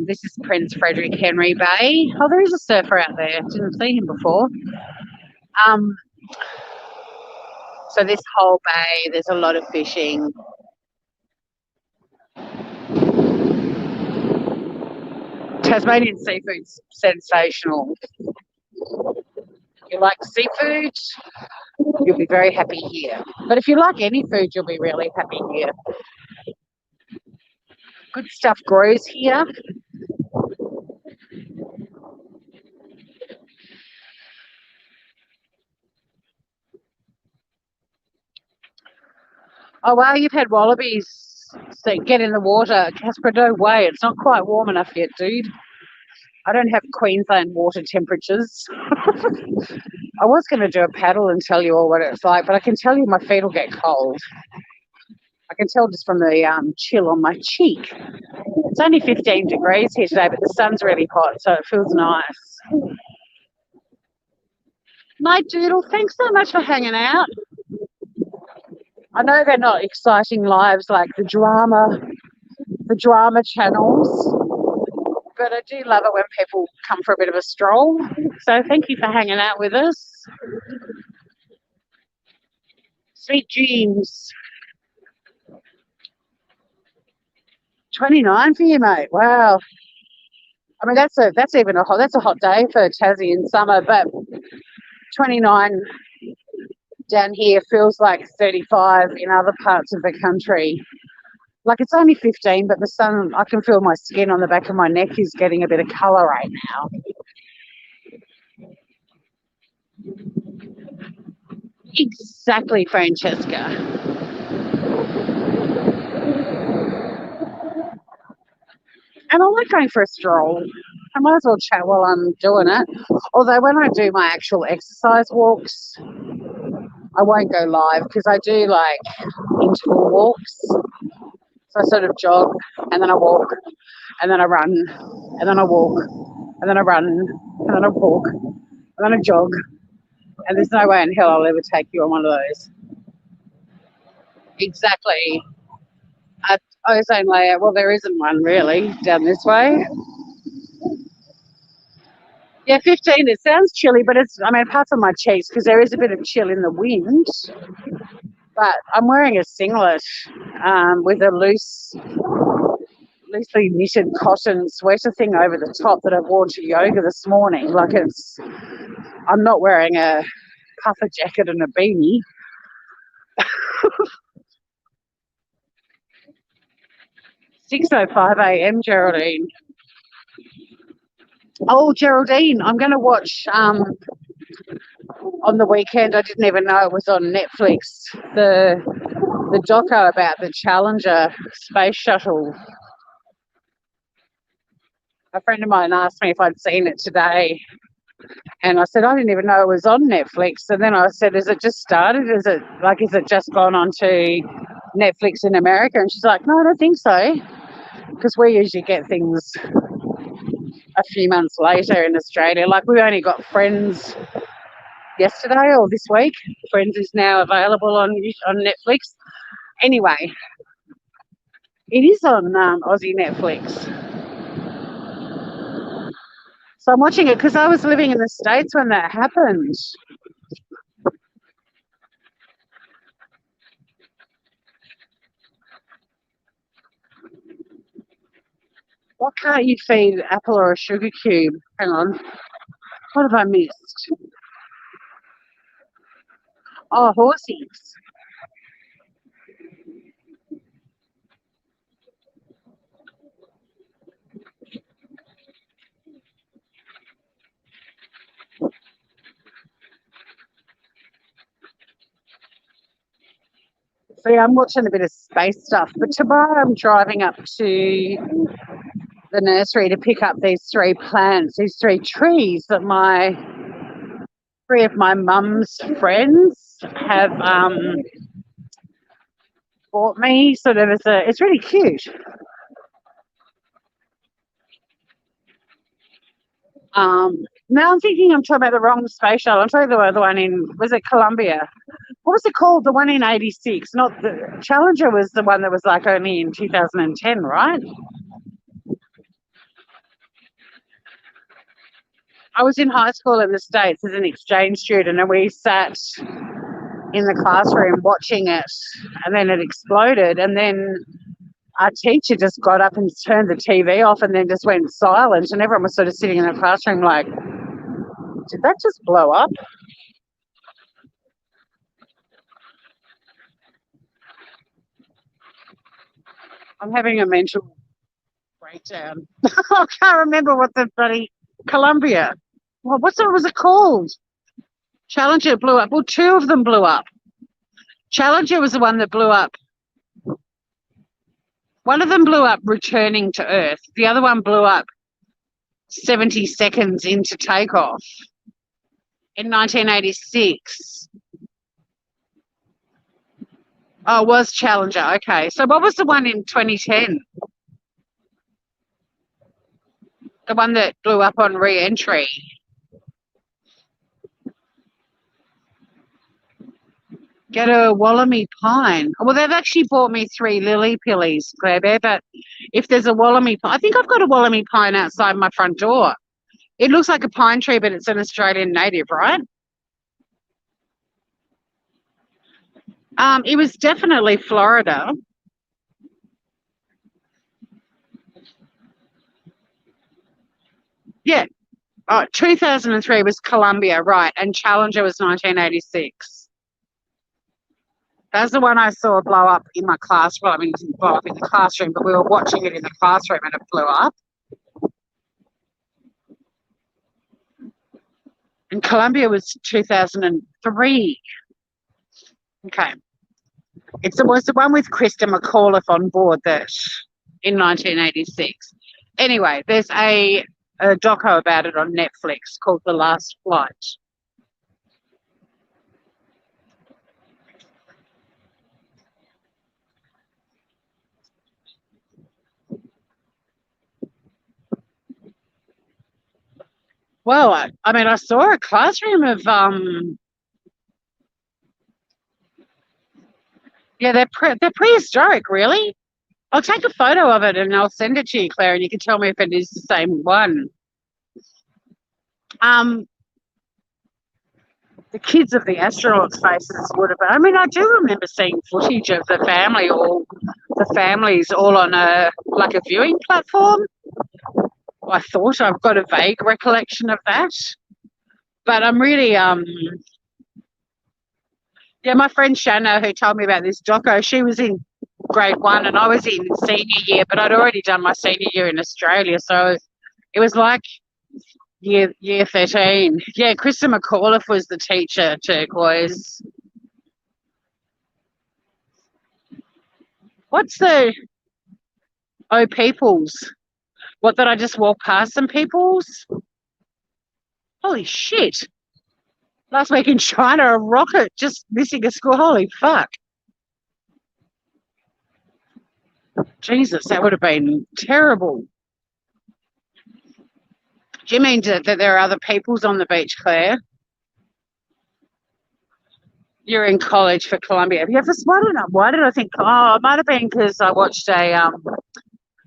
this is Prince Frederick Henry Bay. Oh, there is a surfer out there. Didn't see him before. So this whole bay, there's a lot of fishing. Tasmanian seafood's sensational. You like seafood, you'll be very happy here. But if you like any food, you'll be really happy here. Good stuff grows here. Oh, wow, you've had wallabies get in the water. Casper, no way. It's not quite warm enough yet, dude. I don't have Queensland water temperatures. I was going to do a paddle and tell you all what it's like, but I can tell you my feet will get cold. I can tell just from the chill on my cheek. It's only 15 degrees here today, but the sun's really hot, so it feels nice. My doodle, thanks so much for hanging out. I know they're not exciting lives like the drama channels, but I do love it when people come for a bit of a stroll. So thank you for hanging out with us. Sweet dreams. 29 for you, mate. Wow. I mean, that's a hot day for Tassie in summer, but 29 down here feels like 35 in other parts of the country. Like it's only 15, but the sun, I can feel my skin on the back of my neck is getting a bit of colour right now. Exactly, Francesca. And I like going for a stroll. I might as well chat while I'm doing it. Although when I do my actual exercise walks, I won't go live because I do like interval walks. So I sort of jog and then I walk and then I run and then I walk and then I run and then I walk and then I jog. And there's no way in hell I'll ever take you on one of those. Exactly. Ozone layer. Well, there isn't one really down this way. Yeah, 15. It sounds chilly, but apart from my cheeks, because there is a bit of chill in the wind. But I'm wearing a singlet with a loosely knitted cotton sweater thing over the top that I wore to yoga this morning. I'm not wearing a puffer jacket and a beanie. 6:05 a.m. Geraldine. Oh, Geraldine, I'm going to watch on the weekend. I didn't even know it was on Netflix. The doco about the Challenger space shuttle. A friend of mine asked me if I'd seen it today, and I said I didn't even know it was on Netflix. And then I said, "Is it just started? Is it just gone on to Netflix in America?" And she's like, "No, I don't think so, because we usually get things a few months later in Australia. Like we only got Friends yesterday or this week. Friends is now available on Netflix. Anyway, it is on Aussie Netflix. So I'm watching it because I was living in the States when that happened. What can't you feed apple or a sugar cube? Hang on. What have I missed? Oh, horsies. So yeah, I'm watching a bit of space stuff. But tomorrow I'm driving up to the nursery to pick up these three trees that three of my mum's friends have bought me. It's really cute. Now I'm thinking I'm talking about the wrong space shuttle. I'm talking about the one was it Columbia? What was it called? The one in 86. Not the Challenger was the one that was like only in 2010, right? I was in high school in the States as an exchange student, and we sat in the classroom watching it, and then it exploded, and then our teacher just got up and turned the TV off and then just went silent, and everyone was sort of sitting in the classroom like, did that just blow up? I'm having a mental breakdown. I can't remember what the bloody Columbia. Well, what was it called? Challenger blew up. Well, two of them blew up. Challenger was the one that blew up. One of them blew up returning to Earth. The other one blew up 70 seconds into takeoff in 1986. Oh, it was Challenger. Okay. So what was the one in 2010? The one that blew up on re-entry. Get a Wallamy Pine. Well, they've actually bought me 3 lily pillies, Claire Bear, but if there's a Wallamy Pine, I think I've got a Wallamy Pine outside my front door. It looks like a pine tree, but it's an Australian native, right? It was definitely Florida. Yeah. Oh, 2003 was Columbia, right, and Challenger was 1986. That's the one I saw blow up in my class. Well, I mean, it didn't blow up in the classroom, but we were watching it in the classroom and it blew up. And Columbia was 2003. Okay. It was the one with Krista McAuliffe on board that in 1986. Anyway, there's a doco about it on Netflix called The Last Flight. Well, I mean, I saw a classroom of yeah, they're prehistoric, really. I'll take a photo of it and I'll send it to you, Claire, and you can tell me if it is the same one. The kids of the astronauts' faces would have been. I mean, I do remember seeing footage of the families all on a viewing platform. I thought I've got a vague recollection of that, but I'm really yeah. My friend Shanna, who told me about this doco, she was in grade 1 and I was in senior year, but I'd already done my senior year in Australia, so it was like year 13. Yeah, Krista McAuliffe was the teacher, Turquoise. What's the peoples? What, did I just walk past some peoples? Holy shit. Last week in China, a rocket just missing a school. Holy fuck. Jesus, that would have been terrible. Do you mean that there are other peoples on the beach, Claire? You're in college for Columbia. Yeah, why did I think? Oh, it might have been because I watched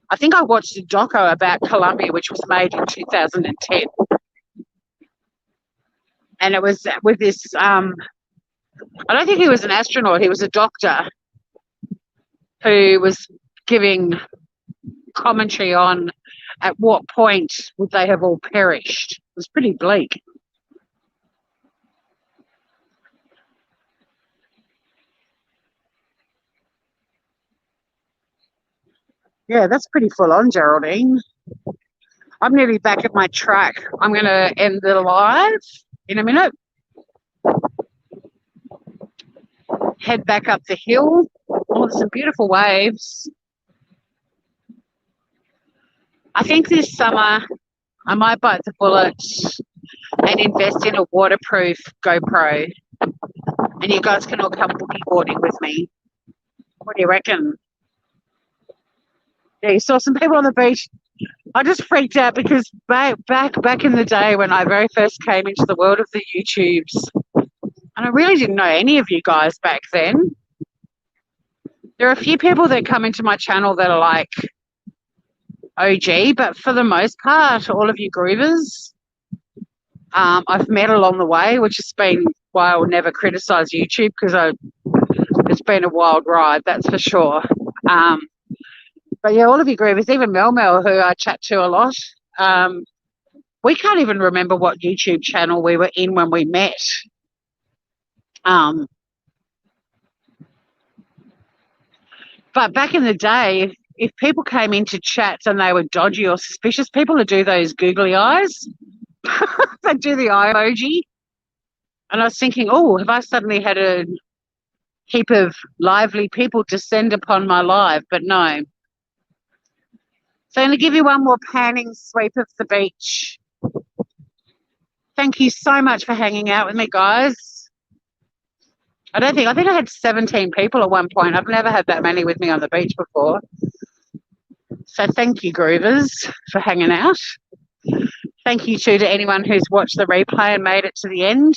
I think I watched a doco about Columbia, which was made in 2010. And it was with this, I don't think he was an astronaut, he was a doctor who was giving commentary on at what point would they have all perished. It was pretty bleak. Yeah, that's pretty full on, Geraldine. I'm nearly back at my track. I'm going to end the live in a minute. Head back up the hill. Oh, there's some beautiful waves. I think this summer I might bite the bullet and invest in a waterproof GoPro. And you guys can all come boogie boarding with me. What do you reckon? Yeah, you saw some people on the beach. I just freaked out because back in the day when I very first came into the world of the YouTubes, and I really didn't know any of you guys back then. There are a few people that come into my channel that are like OG, but for the most part, all of you groovers, I've met along the way, which has been why I will never criticise YouTube because it's been a wild ride, that's for sure. But yeah, all of you groovers, even Mel, who I chat to a lot, we can't even remember what YouTube channel we were in when we met. But back in the day, if people came into chats and they were dodgy or suspicious, people would do those googly eyes. They'd do the eye emoji. And I was thinking, oh, have I suddenly had a heap of lively people descend upon my live? But no. So I'm going to give you one more panning sweep of the beach. Thank you so much for hanging out with me, guys. I think I had 17 people at one point. I've never had that many with me on the beach before. So thank you, Groovers, for hanging out. Thank you to anyone who's watched the replay and made it to the end.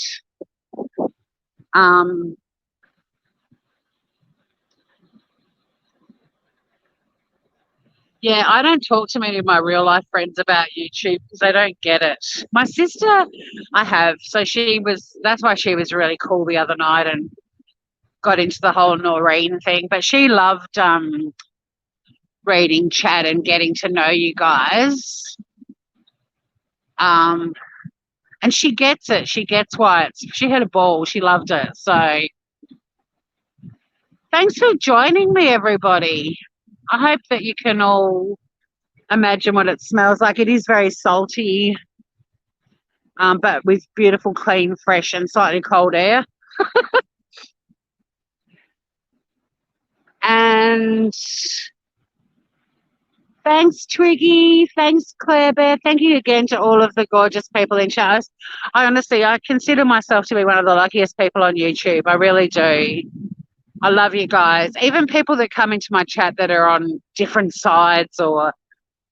Yeah, I don't talk to many of my real life friends about YouTube because they don't get it. My sister, I have. So that's why she was really cool the other night and got into the whole Noreen thing. But she loved reading chat and getting to know you guys. And she gets it. She gets why she had a ball. She loved it. So thanks for joining me, everybody. I hope that you can all imagine what it smells like. It is very salty, but with beautiful, clean, fresh and slightly cold air. And thanks, Twiggy. Thanks, Claire Bear. Thank you again to all of the gorgeous people in chat. I consider myself to be one of the luckiest people on YouTube. I really do. I love you guys. Even people that come into my chat that are on different sides or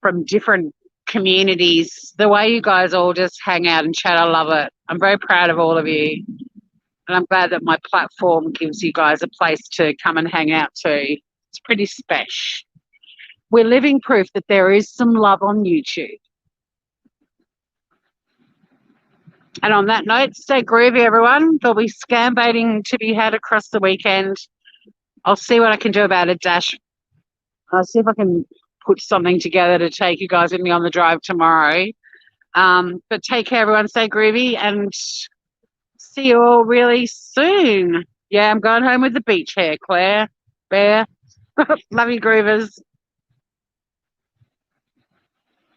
from different communities, the way you guys all just hang out and chat, I love it. I'm very proud of all of you. And I'm glad that my platform gives you guys a place to come and hang out too. It's pretty special. We're living proof that there is some love on YouTube. And on that note, stay groovy, everyone. There'll be scam baiting to be had across the weekend. I'll see what I can do about a dash. I'll see if I can put something together to take you guys with me on the drive tomorrow. But take care, everyone. Stay groovy and see you all really soon. Yeah, I'm going home with the beach hair, Claire. Bear. Love you, groovers.